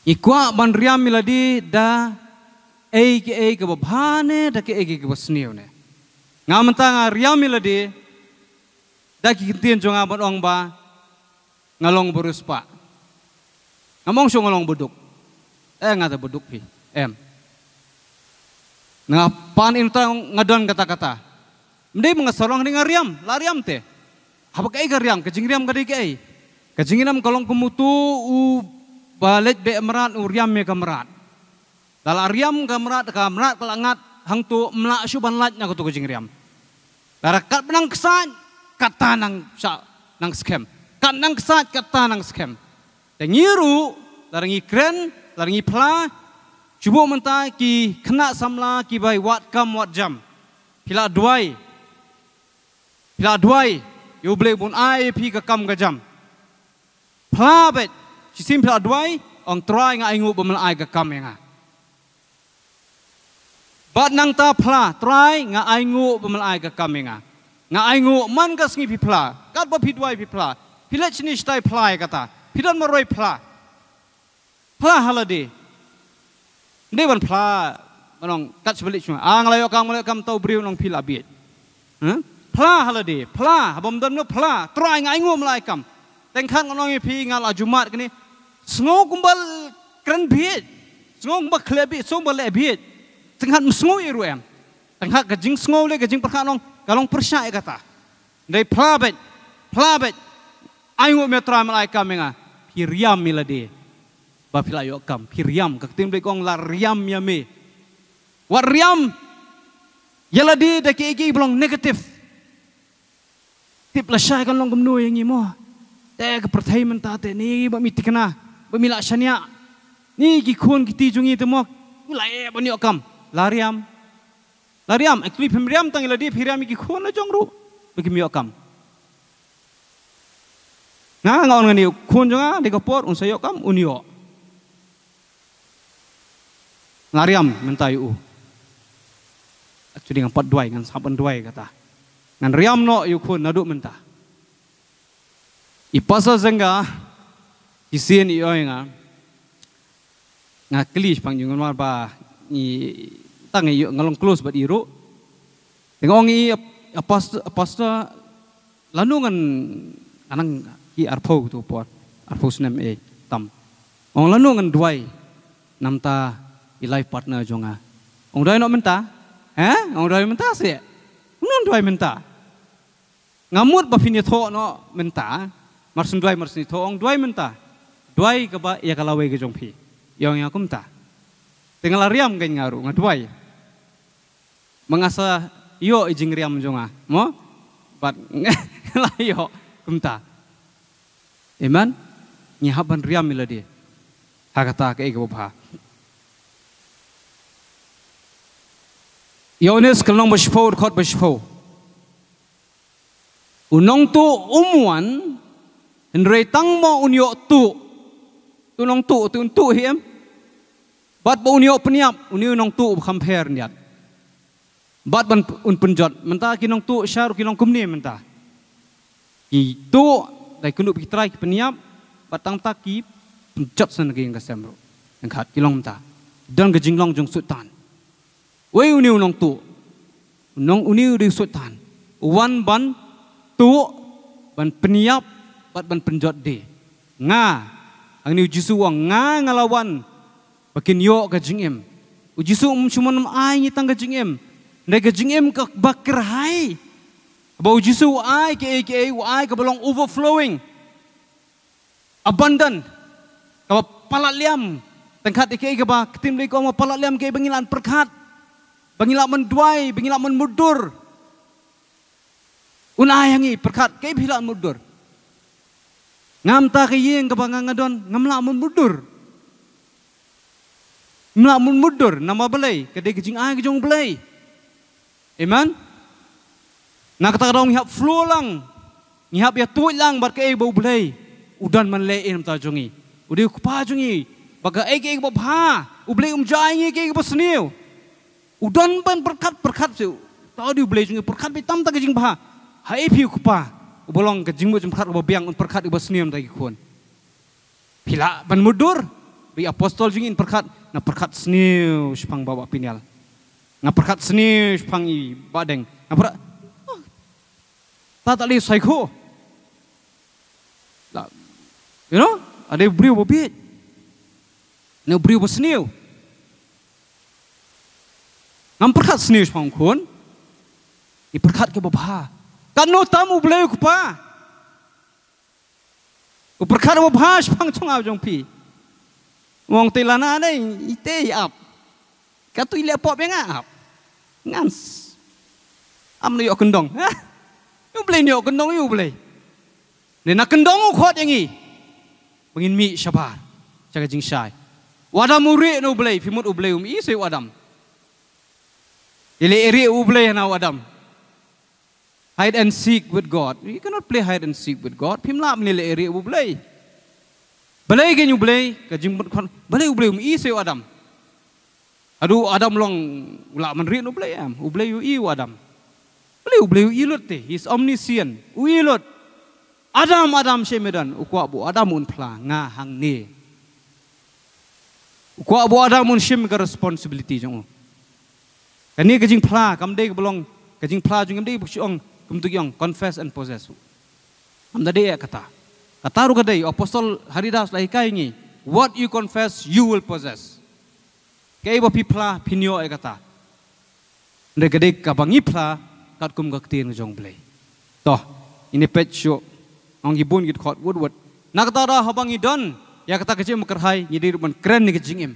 Ikwa ban riam miladi da ke babhane da ke basniu ne. Ngamanta riam miladi dagi ktin jong abon ong ba ngalong burus pa. Ngomong so ngolong beduk. Ngata beduk pi. Ngapan itu ngadon kata-kata. Mending mengasorong dengan riam, lariam te. Apa kai riam, kejing riam kadai kai. Kejing riam kolong kemutu u balik be merat u riam me kamerat. Dala riam kamerat kelangat hang tu melak syuban latnya kutu kejing riam. Darakat benang kesat kata nang scam. Kat nang kesat kata nang scam. Dan nyiru, larangi keren, larangi pla, cuba mentah ki kena samla ki bai wat kam wat jam. Pila duai, you boleh bun ai pi ke kam ke jam. Pla bet, sisim pila duai, ong try nga ingu bemel ai ke kam yang. Bat nang ta pla, try nga ingu bemel ai ke kam yang. Nga ingu man ka sengi pi pla, kat ba pi duai pi pla. Pila sini stai pla kata. Pidan meroi pla halade. Dewan pla manong kat sebalik cuma. Ngalayo kam tau beriu nong pila biet. Pla halade, pla abom dan no pla. Try ngai ngom lai kam. Tengkan ngonong pi ngal Jumat kini. Sengo kumbal keren biet. Sengo kumbal klebi, sengo le biet. Tengkan sengo iru em. Tengkan kejing sengo le kejing perkanong kalong persya kata. Dei pla bet. Ayo metra malai kam nga piriam milade ba pila yo kam piriam kaktim be kong la riam yame wat riam yalade da ke belong negatif tip la syai kan long gumno yang imo te ke perthai menta te ni ba mitikna ba mila syania ni ki khon ki ti jungi te mo ulai ba ni kam la riam actually pimriam tang yalade piriam ki khon la jong ru ba ki mi kam. Ngaon ngani kun jonga di kapor unsayok kam unio. Ngariam mentayu. Actually ngapat duai ngan saban duai kata. Ngan riam no yu kun naduk mentah. Ipasa zengga isin ioi nga klis pangjungan war ba ni tangi yu ngalong close bat iru. Tengong i apasta lanungan anang ki arpo tu por arpo snem tam ong lanu ngan duai namta i life partner jonga ong duai no menta ong duai menta se nun duai menta ngamut ba fini tho no menta marsun duai tho ong duai menta duai ka ba ya kalawe ke jong phi yong ya kumta tinggal riam kan ngaru ngaduai mengasa yo ijing riam jonga mo bat layo kumta. Amen. Nyihaban riam miladi. Hakata ke ikabha. Yones kalong bashpo khot bashpo. Unong tu umuan henrei tang mo unyo tu. Tunong tu hiem. Bat ba unyo peniap unyo nong tu compare niat. Bat ban un penjot menta kinong tu syar kinong kumni menta. Itu dai kundup kitrai peniap batang taki penjot sen nagi ngasemro engkat kilong menta dan ke jinglong jong sultan wei uniu nong tu nong uniu di sultan wan ban tu ban peniap bat ban penjot de nga ang niu jisu wang nga ngalawan bakin yo ke jingem jisu cuma ai ni tang ke jingem ndai ke jingem ke bakir hai bau jisu ai ke ai ke belong overflowing abundant ka palat liam tengkat ke ba ketim le ko ma palat liam ke bangilan perkat bangilan menduai bangilan menmudur unai hangi perkat ke bilan mudur ngam ta ke yeng ke bangang ngadon ngamla menmudur melamun mudur nama belai kedai kecing ai kejong belai amen nak kata dong hap flow lang ngihap ya tuit lang bar ke bau belai udan man le em ta jongi udi kupa jongi baga ke bau ha ublai jai ngi ke bau sniu udan ban perkat su tau di belai jongi perkat bitam ta kejing ba hai pi kupa ubolong kejing mu perkat bau biang perkat bau sniu ta kun pila ban mudur bi apostol jingin perkat na perkat sniu spang bawa pinal na perkat sniu spang i badeng na perkat tak li psycho la you know ada brio bobit na brio sniu ngam perkat sniu spang kun i perkat ke babha kan no tamu bleu kupa u perkat babha spang chunga jong pi wong tilana đây ite ap katu ile pop yang ap ngans am no yo kendong ha yo blei yo kendong yo blei ne na kendong khot yang i bangin mi sabar jaga jing sai wadam uri no blei fimut u blei i se wadam ile eri u blei na wadam hide and seek with God you cannot play hide and seek with God pimla ni le eri u blei belai ke nyublai ke jing belai ublai i se adam adu adam long la man ri no blai am ublai i adam belai ublai i lut te he is omniscient i lut adam shemedan ukwa bu adam un pla nga hang ni ukwa bu adam un shem ka responsibility jong kani ke jing pla kam dei ke belong ke jing pla jing dei bu ong kum tu yong confess and possess am da dei kata kataru kadai apostol Haridas lai kai ngi what you confess you will possess kai ba pipla pinyo ai kata nde kadai ka bangi pla kat kum ka tin jong blai to ini pet show ong gibun git khot wood nak tara habangi don ya kata kecil mekerhai nyidir man keren ni kecing em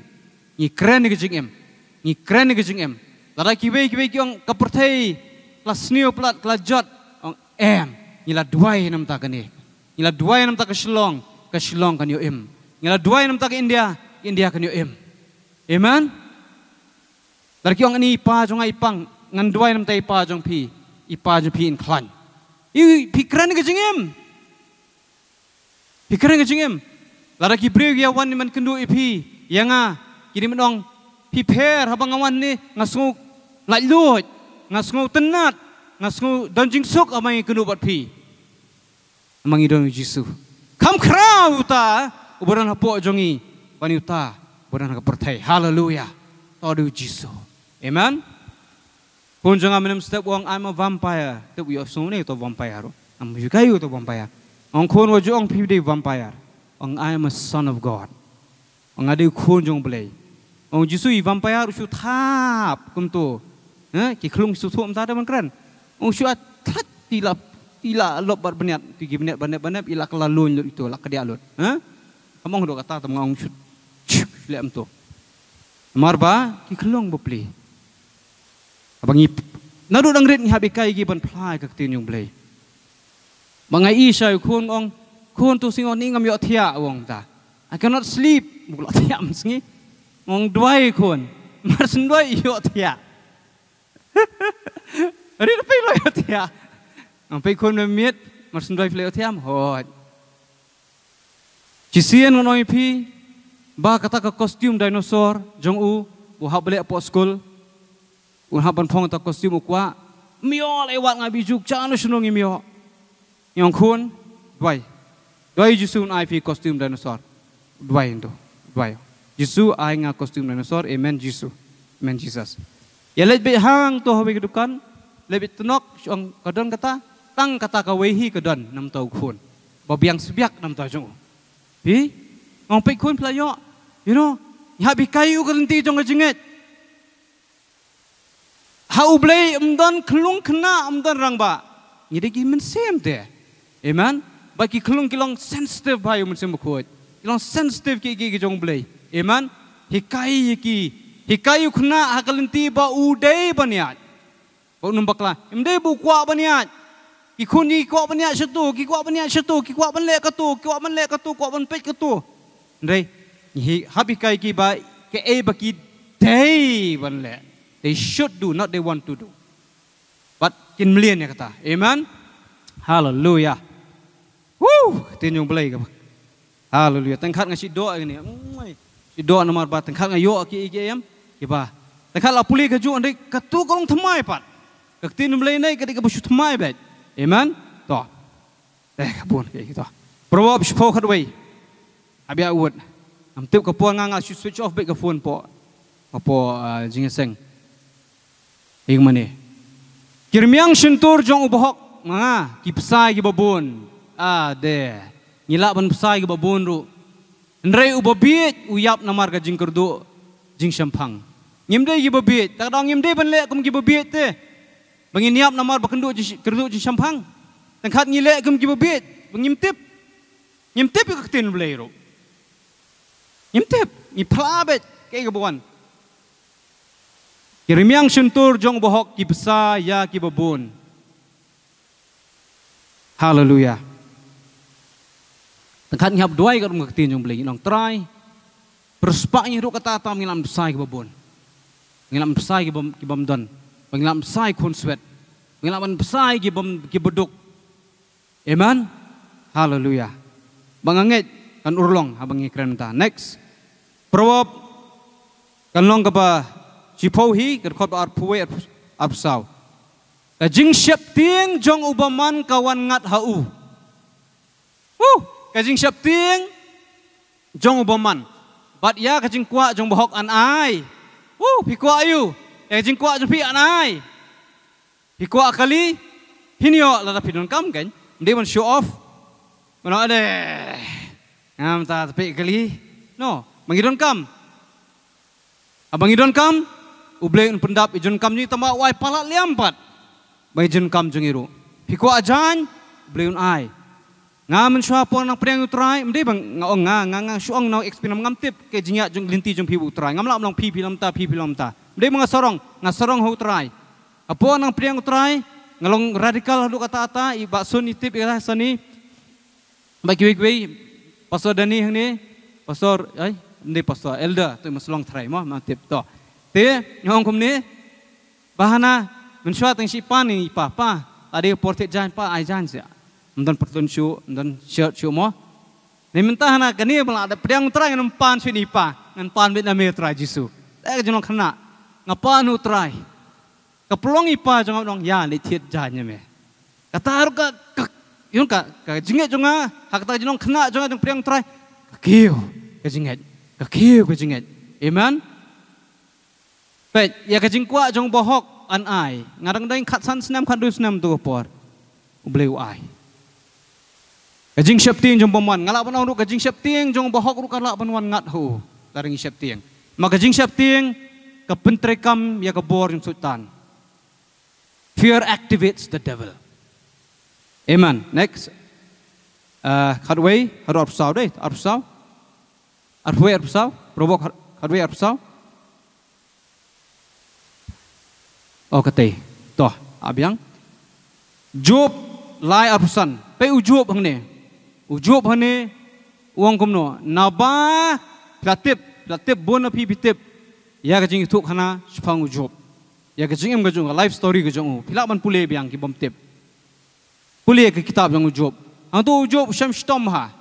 ni keren ni kecing em lara kiwe kiong kaperthai klas neo plat klas jot ong em nila duai nam ta kani Nila dua yang nampak ke Shillong kan yo em. Nila dua yang nampak ke India kan yo em. Amen. Dari kiong ini ipa jong ipang ngan dua yang nampak ipa jong pi in klan. I pikiran ke jengem. Lara ki breu ya wan ni man kendu ipi yang kini menong prepare habang awan ni ngasungu lajlut ngasungu tenat ngasungu donjing sok amai kendu bat pi. Mangidon Jisu. Kam krau ta ubaran hapo jongi paniuta ubaran ka pertai. Hallelujah. Todu Jisu. Amen. Pun jangan menem step wong I'm a vampire. Step we so ne to vampire. Am yukayu to vampire. Ong kon wo jong pide vampire. Ong I am a son of God. Ong ade kon jong blai. Ong Jisu i vampire su thap kum tu. Ki klung su thum ta da man kran. Ong su that tilap ila lop bar beniat 3 minit banep ila kelalun itu lak dia alut among do kata tamang shoot lem tu marba ki kelong bopli abangi nadu dangrit ni habikai gi ban plai ka tin yung blai mangai isa kun ong kun tu singon ni ngam yo thia wong ta I cannot sleep buklo thia msngi ong duai kun mar sendoi yo thia ari pe lo yo thia Sampai kon memit marsundai fleo tiam hot. Cisian ngonoi pi ba kata ka kostum dinosaur jong u hab bele po school. Haban phong ta kostum ukwa mio lewat ngabi juk chanu sunungi mio. Yang kun dwai. Dwai jusun IP kostum dinosaur. Dwai ndo. Dwai. Jisu ai nga kostum dinosaur. Amen Jisu. Amen Jesus. Ya lebih hang tu hawi kedukan. Lebih tenok syong kadon kata tang kata kawehi kadon nam tau kun. Babiang sebiak nam tau jong. Pi ngong pe kun pelayo. You know, ya bi kayu kalenti jong jengit. Ha ublei amdan kelung kena amdan rangba. Jadi gimen sem de. Amen. Bagi kelung kilong sensitive bayu men sem kuat. Kilong sensitive ki jong blei. Amen. Hikai Hikayu kena hakalenti ba udai baniat. Ba numbaklah. Imdai bu kuat baniat. Ki kuat baniat satu, ki kuat baniat satu, ki kuat banlek katu, ki kuat banlek katu, kuat banpet katu. Ndai, habi kai ki ba ke baki day banlek. They should do, not they want to do. But kin melian ya kata. Amen. Hallelujah. Woo, tinjung belai ke. Hallelujah. Tengkat ngasih doa ini. Si doa nomor 4 tengkat ngayo ki em. Kiba. Tengkat la puli ke ju andai katu kolong thamai pat. Kaktin belai nai ketika bersyut thamai bet. Amen. Toh. Kabun kayak gitu. Proverbs 4 kadway. Abi awut. Am tip ke puang nganga switch off bet ke phone po. Apo jingeseng. Ing mane. Kirmiang sentur jong ubohok mga kipsai ki babun. De. Ngilak ban psai ki babun ru. Ndrei ubabit uyap namar ka jing kerdu jing syampang. Ngimde ki babit. Tak dong ngimde ban lek kum ki babit te. Bangin niap namar bakendu kerdu jing syampang. Tengkat ngilek kum ki babit. Bangimtip. Ngimtip ka ketin belai ru. Ngimtip. Ngiplabet kay kabuan. Kirimiang sentur jong bohok ki besa ya ki babun. Hallelujah. Tengkat ngihap duai kat rumah ketin jong belai. Nong try. Perspak nyi ru kata atam ngilam besai ki babun. Ngilam besai ki bamdan. Ngilam besai kun swet. Ngilam besai ki beduk. Amen. Hallelujah. Bangangit kan urlong abang ngikren ta. Next. Proverb kan long kapa Cipohi kerkot arpuwe arpsau. Kajing siap ting jong ubaman kawan ngat hau. Kajing siap ting jong ubaman. Bat ya kajing kuat jong bohok an ai. Pi kuat ayu. Kajing kuat jong pi an ai. Pi kuat kali hinyo lada pidon kam kan. Dia men show off. Mana ada. Ngam ta tapi kali. No, mangidon kam. Abang idon kam. Ublay pendap ijon kam ni tama wai palat liampat. Bai ijon kam jong iru. Piko ajan ublay ai. Ngamen swapo nang priang utrai, mde bang ngaong nga syuang nang ekspinam ngamtip ke jinga jong linti jong pibu utrai. Ngamla nang pi lam ta. Mde mga sorong ho utrai. Apo nang priang utrai ngalong radikal hadu kata ata iba sun itip ira sani. Bai kiwi pastor Dani hang ni pastor mde pastor elder tu maslong trai mo mantip to. Te nyong kum ni bahana mensuat yang si pan ni pa tadi portet jan pa ai jan sia dan pertun shu dan shirt shu mo ni mentah na kani bala ada priang trai ngam pan shu ni pa ngan pan bet na me trai jisu tak jonong kena ngapa nu trai kapelong ipa jong dong ya ni tiet jan me kata har ka yun ka jinget jonga hak ta jonong kena jonga jong priang trai kiu ka jinget amen. Baik, ya kajing kuat jong bohok an ai. Ngarang daing kat san senam kat du senam tu por. Ubleu ai. Kajing siap ting jong boman. Ngalak panau ru kajing siap ting jong bohok ru kalak panwan ngat hu. Laring siap ting. Maka kajing siap ting ke pentrekam ya ke bor jong sultan. Fear activates the devil. Amen. Next. Kadway, hadu arpsau deh, arpsau. Arpway arpsau, probok kadway arpsau. Oh kata, toh abiang, Job lai arusan, pe ujub hane, uang kumno, naba platip bona pi bitip, ya kajing itu kana sepang ujub, ya kajing kajung life story kajung, pilak ban pule biang ki bom tip, pule ke kitab yang ujub, antu ujub syam stom ha,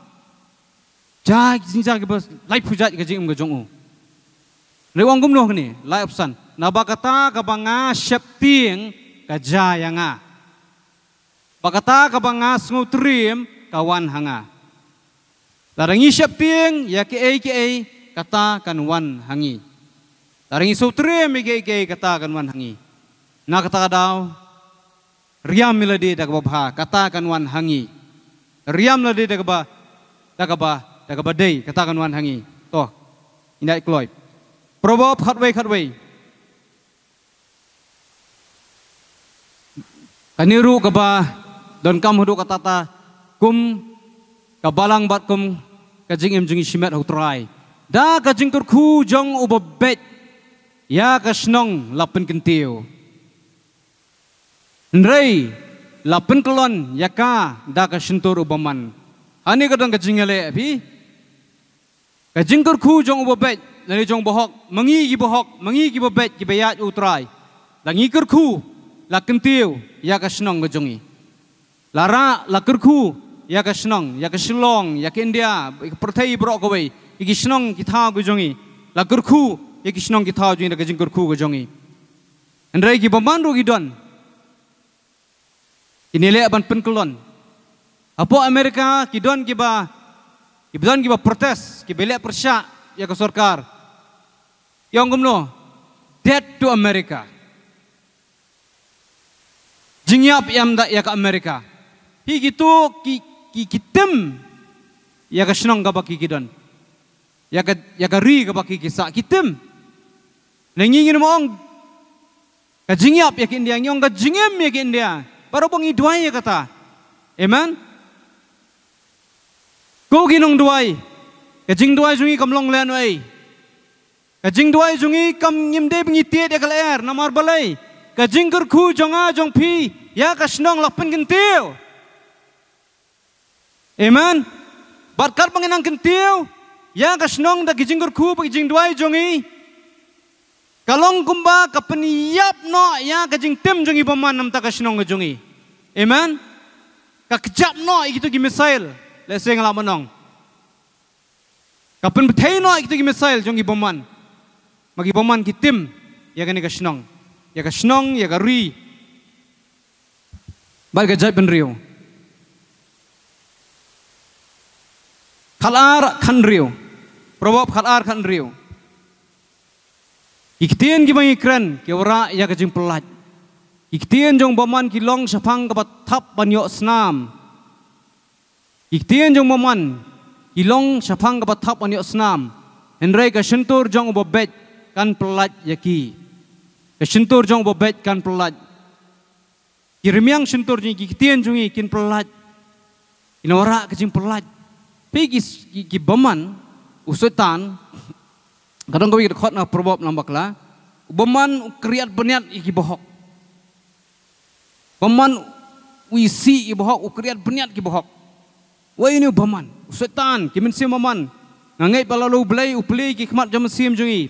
jah jinjang ki bos life hujat kajing kajung, lewang kumno hane, lai arusan. Naba kata kabanga syapting kajayanga. Bakata kabanga ngutrim kawan hanga. Larangi syapting ya ke katakan wan hangi. Taringi sutre mege katakan wan hangi. Na kata daw riam miladi dagabha katakan wan hangi. Riam ladi dagaba day katakan wan hangi. Toh indak kloy. Proverb khatway. Kaniru kaba don kam hudu katata kum kabalang bat kum kajing em jungi shimet hutrai. Da kajing kurku jong ubabet ya kasnong lapen kentiu. Nrei lapen kelon yaka da kasentur ubaman. Ani kadang kajing ele pi. Kajing kurku jong ubabet lani jong bohok mengi ki babet ki bayat utrai. Langi kurku la kentiu ya kasnong gajongi. Lara la kurku ya kasnong ya kasilong ya ke India pertai brok kowe iki snong kita gajongi. La kurku ya kisnong kita jungi da kajing kurku gajongi. Nrei ki bamandu gidon. Kinile ban penkelon. Apo Amerika kidon kiba protes kibelek persyak ya ke sarkar. Yang gumno dead to America. Jingyap yam da ya ke Amerika. Hi gitu kitem ya ke senong ka baki kidon. Ya ke ri ka baki kisa kitem. Nangingin mo ang ka jingyap ya ke India nyong ka jingem ya ke India. Baru bangi duai ya kata. Amen. Kau ginong duai. Kajing duai jungi kamlong len wai. Kajing duai jungi kam nyimde bangi tiet ya kaler namar balai. Kajing kurku jonga jong pi ya kasnong lapen kentiu. Amen. Barkat panginang kentiu ya kasnong da kajing kurku kajing duai jongi. Kalong kumba kapeniyap no ya kajing tim jongi paman nam ta kasnong jongi. Amen. Kakejap no itu gi misail. Let's say ngalak menong. Kapen betai no itu gi misail jongi paman. Magi paman ki tim ya kani kasnong. Ya kasnong ya kari. Bal gajai penriu. Khalar khan riu. Probab khalar khan riu. Iktian ki bangi kren ki ora ya kajing pelat. Iktian jong baman ki long sapang kapat tap banyo snam. Iktian jong baman ki long sapang kapat tap banyo snam. Henry ka sentur jong bobet kan pelat yaki. Ka sentur jong bobet kan pelat. Kirmiang sentur jong iktian jongi kin pelat. Inora kajing pelat. Pegi ki baman usutan kadang kau ikut khot na probab nambaklah, baman kriat beniat iki bohok, baman wisi iki bohok, kriat beniat iki bohok. Wah ini baman, setan, kimin sim baman, ngangai palalu belai uplay iki khmat jam sim jungi,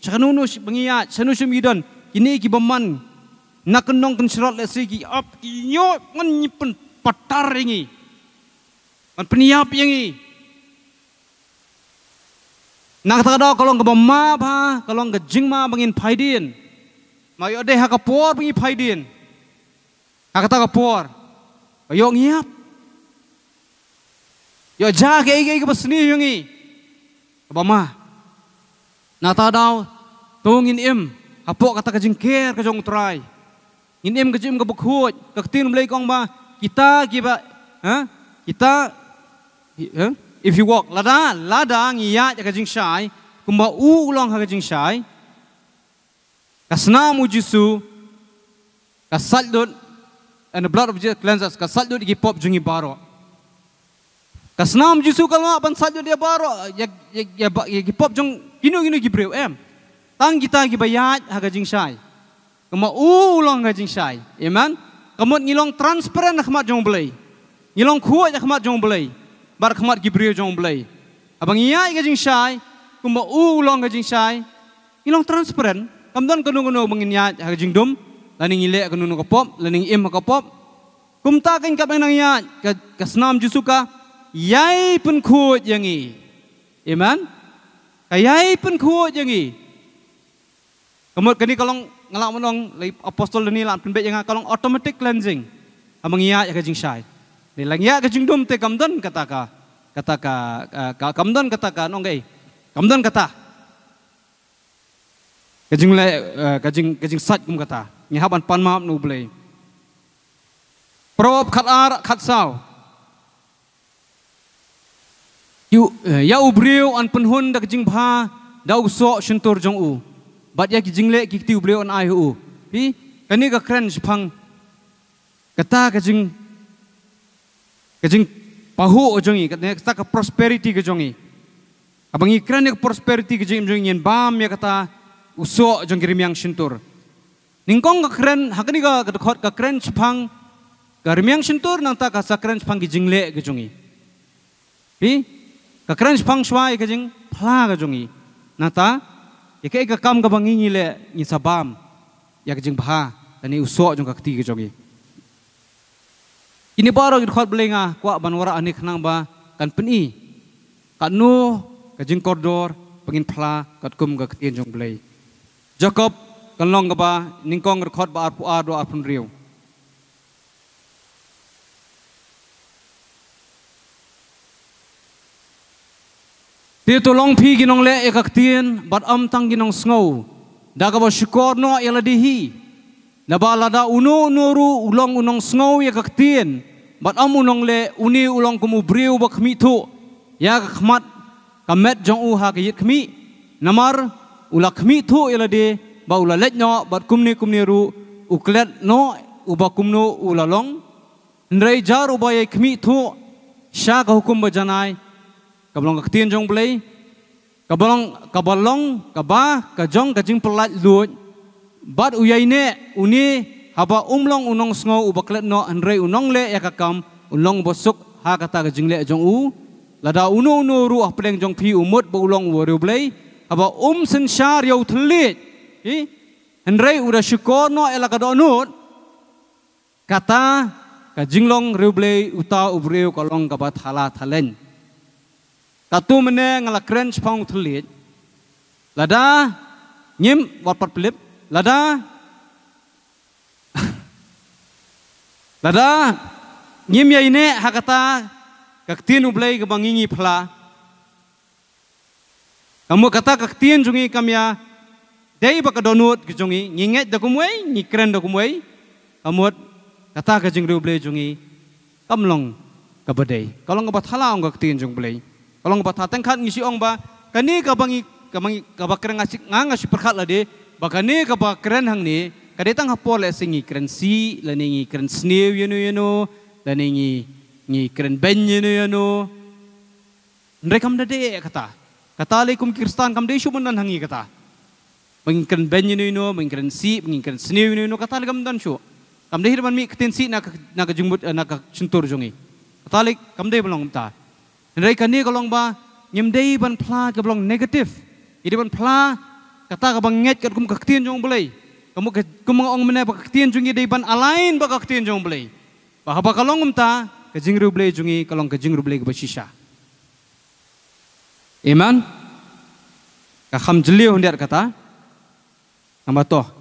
cakanunus bengiat, canusum idon, ini iki baman, nak kenong kenserat lesi iki up, nyok ngan patar ini, man peniap ini. Nak kata dah kalau nggak bama bah, kalau nggak jingma bangin paidin, mayo deh hakapor bangi paidin, hakata kapor, yo ngiap, yo jaga igi besni yungi, bama, nak kata dah, tungin im, hapok kata kejengker kejong try, in im kejim kebukhut, ketin belai kong bah, kita, if you walk lada ngiya jaga jing shai kumba ulang haga jing shai kasna mujisu kasaldut and the blood of Jesus cleanses kasaldut gi pop jungi baro kasna mujisu kalma ban saldut dia baro ya gi pop jung ginu gi breu tang kita gi bayat haga jing shai kumba ulang haga jing shai amen kamot ngilong transparent khmat jong belai ngilong khuat khmat jong belai bar khmat gibril jong belai abang iya ga jing shai kumba ulong ga jing shai ilong transparent kamdon kanu menginya ga jing dum laning ile kanu kapop laning im kapop kumta kan ka nang ya ka snam jusuka yai pun khut yangi amen ka yai pun khut yangi kamot kani kalong ngalak monong apostol ni lan penbet yang kalong automatic cleansing abang iya ga jing shai Nilang ya kajing dum te kamdon kataka kamdon kataka nongai Kamdan kata. Kajing le kajing sat kum kata. Nyahaban pan maap nu blay. Prop khat ar khat saw. Ya ubriu an penhun da kajing bha da usok shentur jong u. Bat ya kajing le ki tiu ubriu an ai u. Pi kani ka kren pang kata kajing pahu ojongi kata ka prosperity kejongi. Abang ikran ya prosperity kajing jong yen bam ya kata usok jong kirim yang shentur. Ningkong ka kren hakani ka khot ka kren pang ka rim yang shentur nang ta ka sa kren pang kajing le kejongi. Pi kakran pang shwa ikajing pla kajongi nata ikai ka kam ka bangingi le ni sabam ya kajing bha ani usok jong kakti kajongi ini baro gid khot belenga kwa banwara ani khnang ba kan peni kanu kajing kordor pengin pla kat kum ka ktien jong belai Jacob kan long ka ba ningkong khot ba arpu ado arpun riu Dia tolong pi ginong le ekaktien bat tang ginong snow. Daga ba syukor no yala dihi. Naba lada uno nuru ulong unong snow ekaktien bat unong le uni ulong kumu briu ba khmi thu. Ya khmat kamet jong u ha kayit khmi. Namar ula khmi thu yala di ba ula let no bat kumni ru uklet no uba kumno ulalong. Ndrei jar uba ye khmi thu sya ka hukum ba janai. Kabalong kaktian jong belai, kabalong kabah kajong kajing pelat luot, bat uyai ne uni haba umlong unong sngo ubaklet no andre unong le yakakam unong bosuk ha kata kajing le jong u, lada uno ru ah peleng jong pi umut ba ulong waru belai, haba sensyar yau telit, andre udah syukur no elakadonut, kata kajing long riu belai uta ubriu kalong kabat hala thalen. Katu mene ngalakren sepang telit, lada nyim wapat pelip, lada nyim ya ini hakata kaktian ublay kebangingi pela. Kamu kata kaktian jungi kamya, day bakadonut kejungi, nyinget dakumway, nyikren dakumway, kamu kata kajing ublay jungi, kamlong kabadai. Kalau ngabat halang kaktian jung ublay. Kalau ngebat hateng kat ngisi ong ba kani kabangi kabakren ngasih perkat lade bakani kabakren hang ni kadetang hapol singi kren si laningi kren snew yeno laningi ngi kren ben yeno mereka mdade kata alaikum kristan kam de shuman hangi kata mengin kren ben yeno mengin kren si mengin kren snew yeno kata legam dan shu kam de hirman mi kten si nak jungbut nak cuntur jungi kata alik kam de belong ta Mereka ni kalau ba nyemdei ban pla ke belong negatif. Ini ban pla kata ke banget kat kum kaktian jong belai. Kamu ong mena ba kaktian jungi dei ban alain ba kaktian jong belai. Ba ba kalong umta ke jingru belai jungi kalong ke jingru belai ke basisha. Iman ka kham jeli hundiat kata. Nombor toh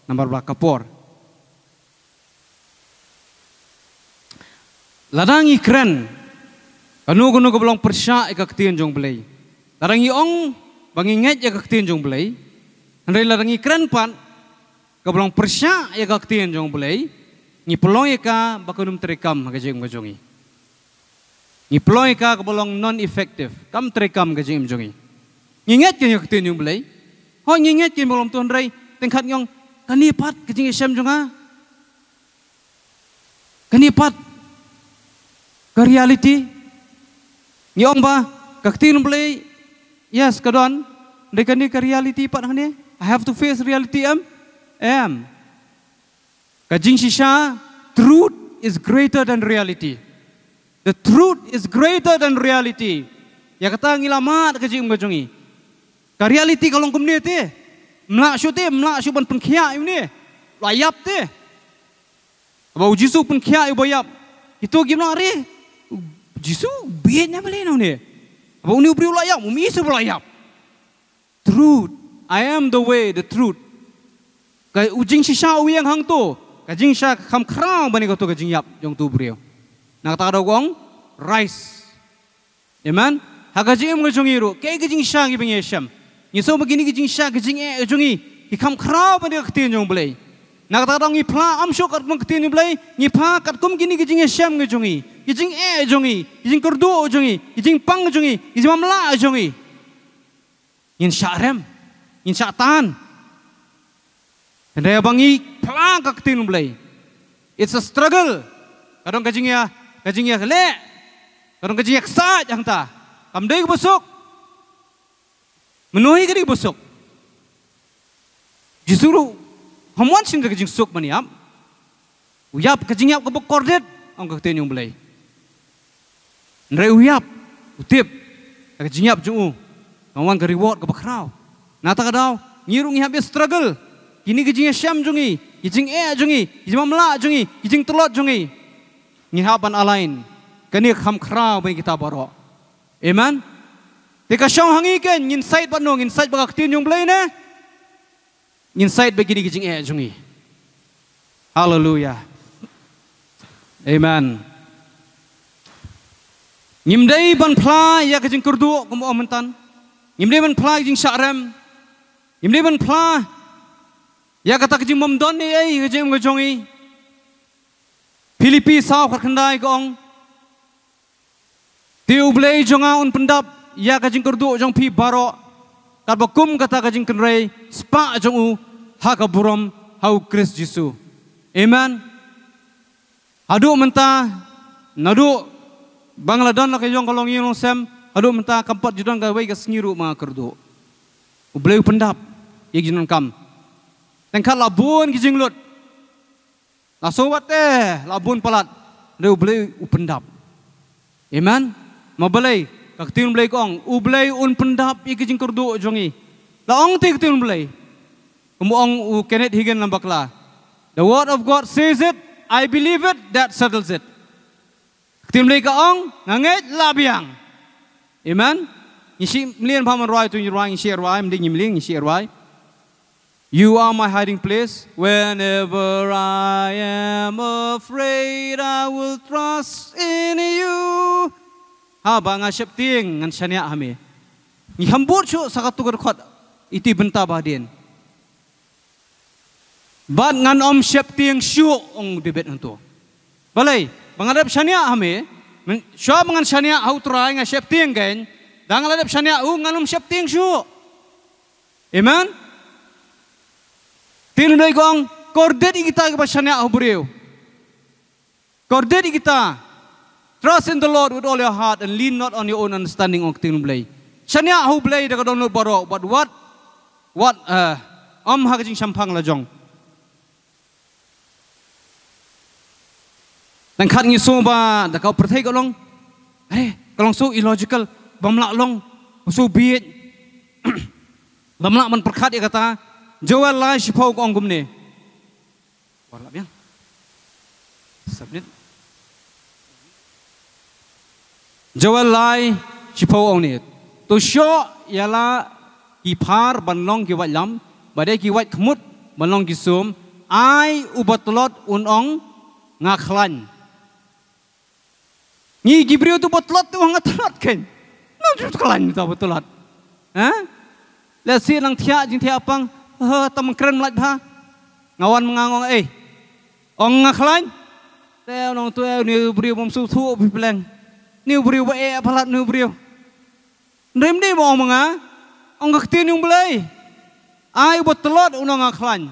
nombor bla kapor. Ladang ikren Kanu ke belong persya kaktian jong belai. Larangi ong banginget ya kaktian jong belai. Andai larangi keren pan ke belong persya ya kaktian jong belai. Ni pelong ka bakunum terekam kajing majongi. Ni pelong ka ke belong non efektif kam terekam kajing majongi. Nginget ya kaktian jong belai. Ho nginget ya belong tuan rai tengkat nyong kanipat kajing isem jonga. Kanipat ke reality Nyong ba kaktin play yes kadon dekan ni ke reality pat hane I have to face reality am kajing shisha truth is greater than reality the truth is greater than reality ya kata ngilamat kajing ngajongi ka reality kalong kumni te mla syu ban pengkhia ni layap te bau jisu pengkhia bayap itu gimana re Jisu biarnya boleh ni. Apa uni ubri ulayap, umi isu ulayap. Truth, I am the way, the truth. Kay ujing sisa uyang hang tu, kajing sya kam krang bani kau tu kajing yap jong tu ubri. Nak tak ada gong rise, amen. hagajim ngajongi ro ke gijing sha gi benge sham ni so begini gijing sha gijing jongi ki kham khrau ba de khtin jong blai nak ta dong ni phla am sho kat mong khtin ni blai ni pha kat kum gini gijing sham ngajongi gijing jongi gijing kurdu jongi gijing pang jongi gijing mamla jongi in sha rem in sha tan Andai bangi phla ka khtin blai it's a struggle kadang gijing le kadang gijing sa jang ta kam dei busuk menuhi kiri busuk justru hamuan sing kejing suk maniam uyap kejing yap kebok kordet ang kakten yung belai nre uyap utip kejing yap jungu kawan ke reward ke bakrau nata kadau ngirung yap struggle kini kejing syam jungi kejing jungi kejing mamla jungi kejing telot jungi ngihapan alain kani kham krau bagi kita baro amen tika syang hangi ken insight panong insight bagaktin yung belai ne insight begini kejing jungi hallelujah amen ngimdai ban phla ya kejing kurdu kumo mentan ngimdai ban phla kejing syarem ngimdai ban phla ya kata kejing momdon ni kejing ngajongi Filipi saw khandai gong tiu blai jonga un pendap ya kajing kurdu jong pi baro kat bakum kata kajing kenrei spa jong u ha ka burom hau Kris Jesu amen adu menta nadu bangladan la kajong kalong yong sem adu menta kampat judon ka wei ka sengiru ma kurdu u blai pendap ye jinon kam tengkat labun kajing lut langsung bate labun palat deu blai u pendap amen mabalai kaktin blai kong u blai un pendap i kejing kurdu jongi laong ti kaktin blai kumuong u Kenneth Hagin lambakla the word of God says it I believe it that settles it kaktin blai kaong nganget labiang amen nisi mlian paman roi tu roi nisi roi mding mling nisi roi you are my hiding place whenever I am afraid I will trust in you ha banga syapting ngan syania hame ni hambur chu sakatu gerkhot iti benta badin bad ngan om syapting syu ong debet hantu balai bangadap syania hame syab ngan syania hau trai nga syapting gen dangaladap syania ngan om syapting syu amen tin blai gong kordet kita ke syania hau buriu kordet kita trust in the Lord with all your heart and lean not on your own understanding of ting blai. Syania hu blai da kadon baro but what ha kajing sampang la jong. Dan khat ngi so ba da kau perthai ka long. Kalong so illogical bamla long so biet. Bamla man perkhat ya kata Joel lai sipau ko ong gumne. Warla biang. Submit Joel lai sipau ong ni to show yala ki par banlong ki wat lam badai ki wat khmut banlong ki sum ai ubatlot un ong ngaklan ni gibriu tu batlot tu ngatlot ken no tu klan tu batlot ha la si lang thia jing thia pang tam kren lat pha ngawan mangangong ong ngaklan teo nong tu ni briu bom su thu bi pleng niu beriu palat niu beriu. Ndem ni mau menga, onggak tin yung belai. Ai buat telot unang aklan.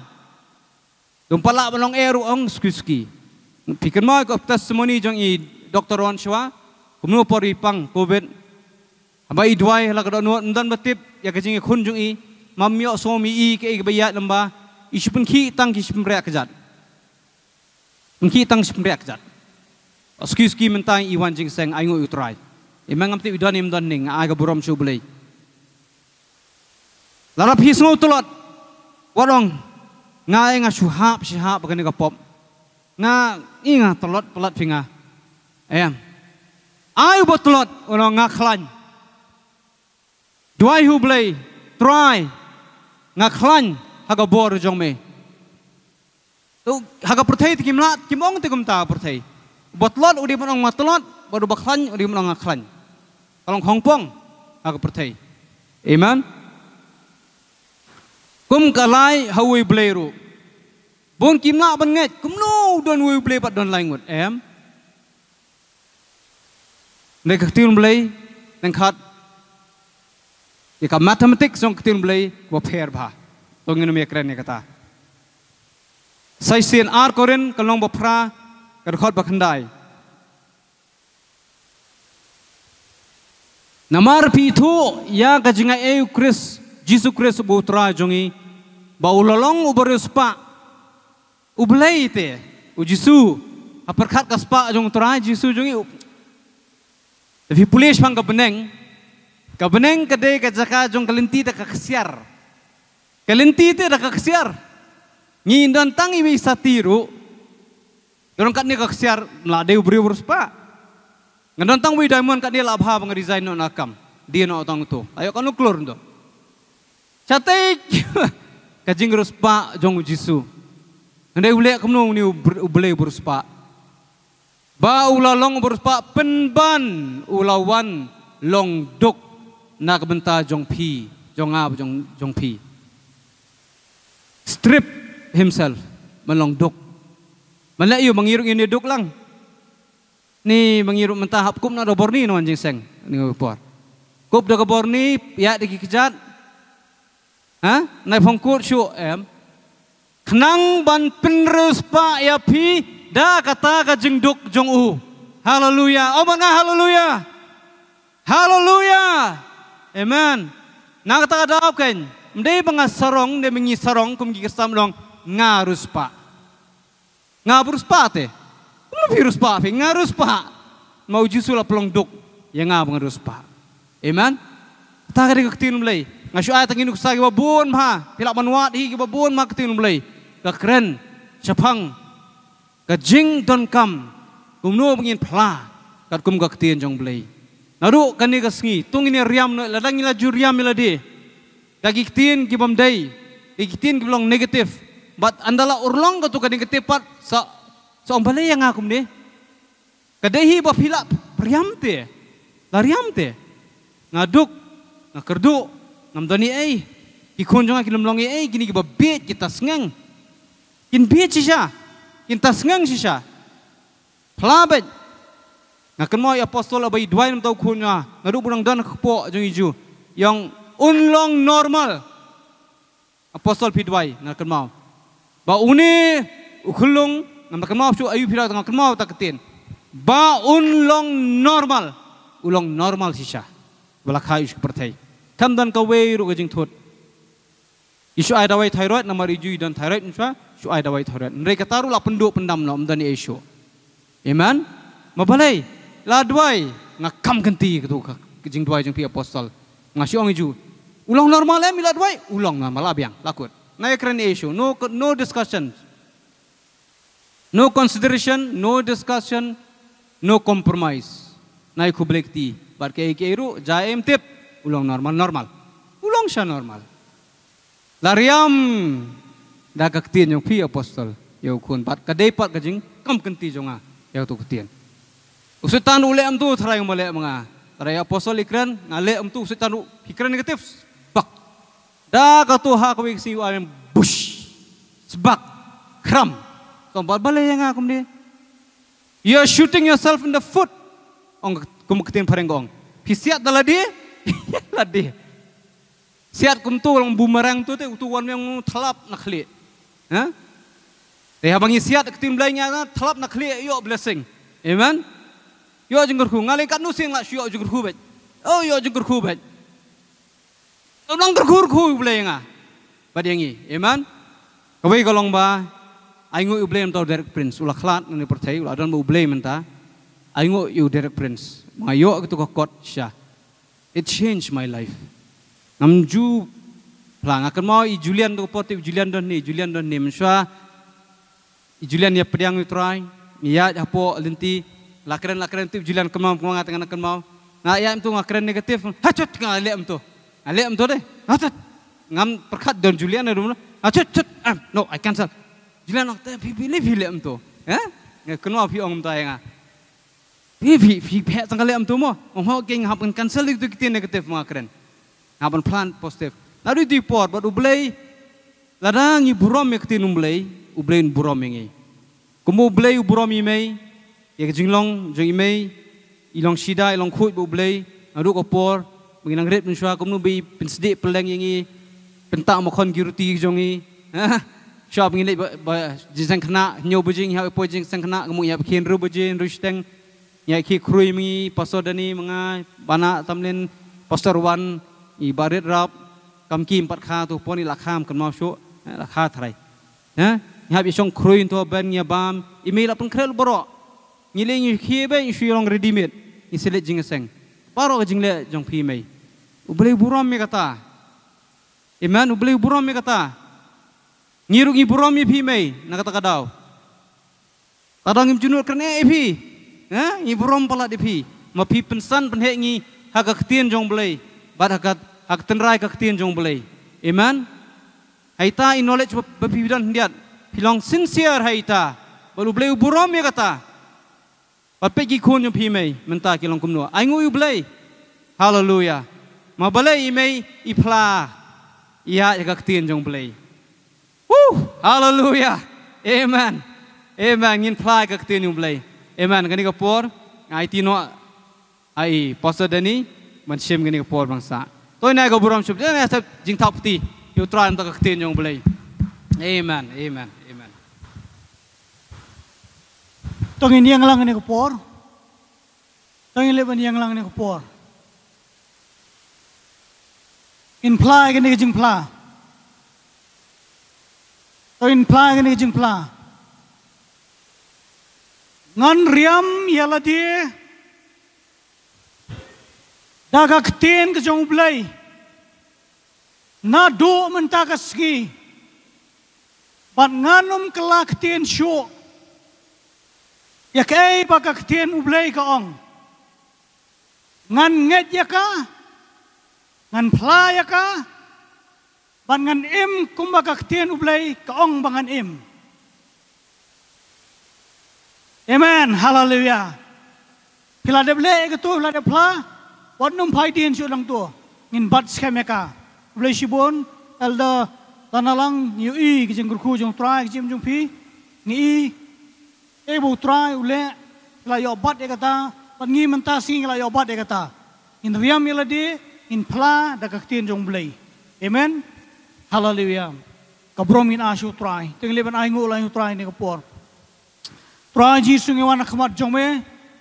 Dumpala balong eru ong ski. Pikir mau ko testimoni jong i Dr. Ron Shwa, kumno pori pang COVID. Abai duai la kadon ndan batip ya kajing khun jong i mamyo somi i ke bayat lamba isipun ki tang ki sipun rek kejat. Ki tang sipun rek kejat. Ski mentang iwan jing seng aingu utrai. Imang amti udan imdan ning aga buram chu belai. Larap hisngo tulot. Warong nga nga syuhap bagani ka pop. Nga inga tulot pelat finga. Ayam. Ai bot tulot ono nga khlan. Duai hu belai try nga khlan haga bor jong me. Tu haga perthai kimlat kimong te kumta perthai. Botlot udi menang matlot, baru baklan udi menang aklan. Kalau Hongpong, aku percaya. Amen. Kum kalai hawi beleru. Bon kim nak banget. Kum no don we bele pat don langut. Mereka ketin belai nengkat. Jika matematik song ketin belai waper bah. Tongin umia keren ni kata. Saya sian koren kalong bapra kerkhot bakandai. Namar pitu ya kajinga Kris Jesus Kris butra jongi baulalong uberuspa ublei te ujisu aperkat kaspa jong tra Jesus jongi tapi pulis pang kabeneng kade kajaka jong kalenti ta kaksiar kalenti te ta kaksiar ngindan tangi bisa tiru dorong kat ni kaksiar melade ubri uruspa ngandan tang wi diamond kat dia labha bang design no nakam dia no otang tu ayo kanu klur ndo catek kajing uruspa jong jisu ndai ule kamno ni ubele uruspa ba ulalong uruspa penban ulawan long dok nak benta jong pi jong ab jong pi strip himself melong dok malayo mangiruk ini dok lang ni mangiruk mentahap kup na dobor ni no anjing seng ni ngopor kup da gobor ni ya dikikijat ha nai phongkut shu kenang ban penrus pa ya pi da kata ka jing dok jong u haleluya oh banga haleluya haleluya amen na kata da ken mdei banga sarong de mengi sarong kum gi kesam long ngarus pa ngabrus pa te kum virus pa pe ngarus pa mau jusula pelong dok yang ngab ngarus pa amen ta ka de ketin mlei ngasyu ayat nginu sagi babun ha pilak manwat hi babun ma ketin mlei ka keren chapang ka jing don kam kumno bengin pla kat kum ka ketin jong mlei naru kani ka sngi tung ini riam ladang ila juriam ila de kaki ketin ki bamdai ketin ki belong negatif but andala urlong ka tu ka negatif pat sa ombalai yang akum de kadehi ba pilak riam te lariam te ngaduk ngakerdu namdani ikon jonga kilemlongi gini ki babet kita sengeng kin bet sisa kin ta sengeng sisa plabet ngaken mo apostol abai dwai nam tau kunya ngadu burang dan kpo jong iju yang unlong normal apostol pidwai ngaken mo ba une ukhulung ngaken mo su ayu pira ngaken mo ta ketin ba unlong normal ulong normal sisa balakha isu pertai kam dan kawe ru gajing thot isu ai dawai thyroid namar iju dan thyroid insya isu ai dawai thyroid mereka taru la penduk pendam no mdani isu amen mabalai la dwai ngakam genti gitu gajing dwai jeng pi apostol ngasiong iju ulang normal mila dwai ulang normal abiang lakut na ekran isu no discussion no consideration no discussion no compromise na ikublekti barke iru jaim tip ulang normal ulang sya normal lariam da kaktin yung pi apostol yau kun bat kadai pat kajing kam kenti jonga yau tu ketin usutan ule am tu tharai male mga tharai apostol ikran ngale am tu usutan ikran negatif bak da ka tu ha ko si am bush sebak kram tombat bale yang akum de you are shooting yourself in the foot ong kum ketin parengong pisiat daladi ladi siat kum tu lang bumerang tu te utuan yang thalap nakhli ha te habangi siat ketin blainya thalap nakhli yo blessing amen yo jenggur khu ngaling kat nusin la yo jenggur khu bet oh yo jenggur khu bet lang jenggur khu blainga badiangi amen kawai kalong ba aingo u blame to direct prince ula khlat ni percaya ula dan bu blame menta aingo you direct prince mayo gitu kokot sya it changed my life namju plang akan mau i Julian tu poti Julian don ni menswa i Julian ya pediang utrai ya hapo lenti lakren tu Julian kemau ngatangan akan mau na ya itu ngakren negatif hacut ngalem tu deh hacut ngam perkat don Julian ada hacut no I cancel Julian nak pilih tu ha ngakeno api ong ta yang Pi pek tanggal am tu mo. Hau geng hapan cancel itu kita negatif makaran. Hapan plan positif. Lalu di port, buat ublay, ladang i burom yang kita ublay burom yang ini. Kamu ublay burom ini, ya jinglong ini, ilong sida, ilong kuat ublay, lalu kopor, menginang red mensua, kamu bi pensedik peleng yang ini, pentak makan giruti jongi, siapa menginap jisang kena, nyaw bujing, hawe po jisang kena, kamu ya bikin ru bujing, rushteng, ya ki krui mi pastor dani menga, bana tamlin pastor wan, ibarat rap. Kam kim 4 ខាtu pon ni la kham kan mau syo la kha thrai na nya bi chong khrui to ban nya bam email apun khrel boro ni le ni khie be ni shu long ready made ni sele jing seng baro jing le jong phi mai ublei buram me kata iman ublei buram me kata ngiru ngi buram mi phi mai na kata kadau tadang im junur kan e phi ha ni buram pala di phi ma phi pensan pen he ngi ha ka ktien jong blei bad hakat hak tenrai ka ktien jong belai amen haita in knowledge bebidan diat pilong sincere haita baru belai burom ya kata pape gi khon yo phi mai menta kilong kumno ai ngu belai hallelujah ma belai mai ipla ya ka ktien jong belai hallelujah amen amen ngin pla ka ktien jong belai amen kani ka por ai tino ai pastor dani man shem kani ka por bangsa tôi này có buram chụp thế này sẽ dính thọc thì yêu trai em ta các tiền trong play amen amen amen tôi nghe niang lang này có por tôi nghe leben niang lang này có por imply cái này jing pla tôi imply cái này jing pla ngan riam yala dia daga ktien ke jong blai na do menta ka ski bat nganum kala ktien sho ya kai pa ka ktien ublai ka ong ngan nget ya ka ngan pla ya ka ban ngan im kumba ka ktien ublai ka ong bangan im amen hallelujah pila de blai ka tu la de plaวันนุ่มไฟเดียนชุดลังตัวงินบัตรสแคมเมกาเลยชิบอนเอลเดอร์ตอนนั้นนิวอีกิจงกรูจงตรายกิจจงพีนี่เอบูตรายอุเล่ลายอบัตเอกตาปันงี้มันตาสิงลายอบัตเอกตาอินเรียมยลดีอินพลาดักเตียนจงเบลย์เอเมนฮาเลลูยากับรอมินอาชูตรายตึงเลบันไองูลายตรายในกระปอร์ตรายจีสุงยวันนักมัดจงเม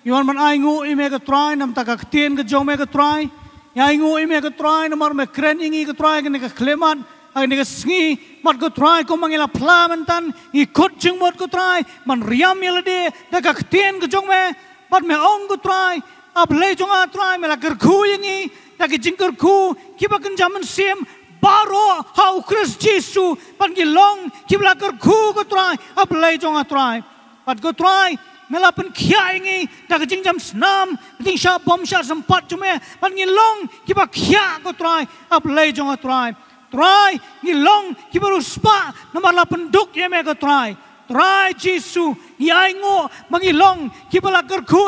Iwan man ay ngu ime ka try nam ta ka ktien ka jong me ka try ya ngu ime ka try nam mar me kren ingi ka try ka ne ka kleman ay ne ka sngi mat ka try ko mangila pla man tan I khot jing mot ka try man riam yela de ta ka ktien ka jong me pat me ong ka try ab le jong a try me la ker khu ingi ta ki jing ker khu ki ba kan jaman sim baro hau Christ Jesus pan ki long ki la ker khu ka try ab le jong a try pat ka try melapan kia ini dah kecing jam senam kecing syab bom syab sempat cuma pan ngilong kiba kia ko try ap lay jong a try ngilong kiba ruspa nomor 8 duk ye me ko try Jesu yai ngo mangilong kiba la kerku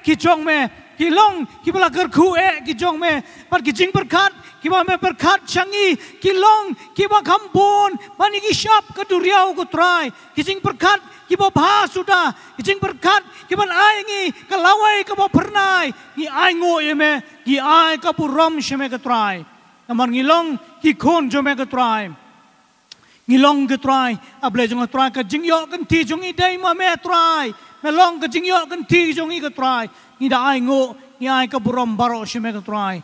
ki jong me kilong kiba la kerku ki jong me pan kecing berkat kiba me berkat changi kilong kiba kampun pan iki syab keduriau ko try kecing berkat kiba bah sudah kicing berkat kiban aingi kalawai kabo pernai ni aingo yeme ki ai kapurom sheme ka try namar ngilong ki khon jome ka try ngilong ka try able jong try ka jingyo kan ti jong I dai ma me try melong ka jingyo kan ti jong I ka try ni da aingo ni ai kapurom baro sheme ka try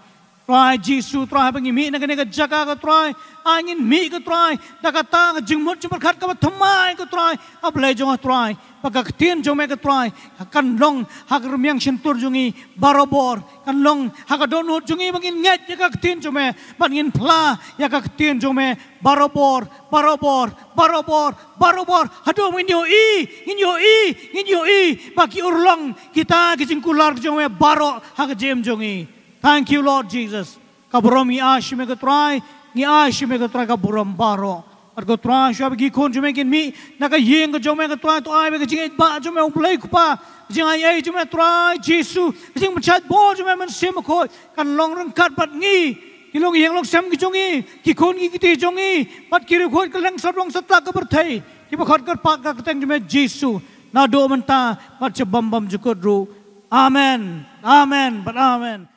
Jesu try bangi mi na ka jaga ka try angin mi ka try dakata ka jingmot berkat ka thamai ka try able jong try pagkaktin jong me ka try kan long hagrumyang sintur jongi barobor kan long hagadonot jongi bangin nget ya ka ktin jong me bangin pla ya ka ktin jong me barobor hado nginyo I baki urlong kita kijingkular jong me baro hagajem jongi Thank you, Lord Jesus. Kaburom I ashime ka try, ni ashime ka try kaburom baro. at go try shua gi khon jume kin mi na ka yeng ka jume ka try to ai be ka jing ba jume u play kupa jing ai jume try Jesus jing chat bo jume man sim ko kan long rang kat pat ngi ki long yeng long sam ki jongi ki khon ki ti jongi pat ki ru khon ka lang sat long sat ka ber thai ki ba khot ka pa ka teng jume Jesus na do man ta pat che bam bam jukot ru amen amen but amen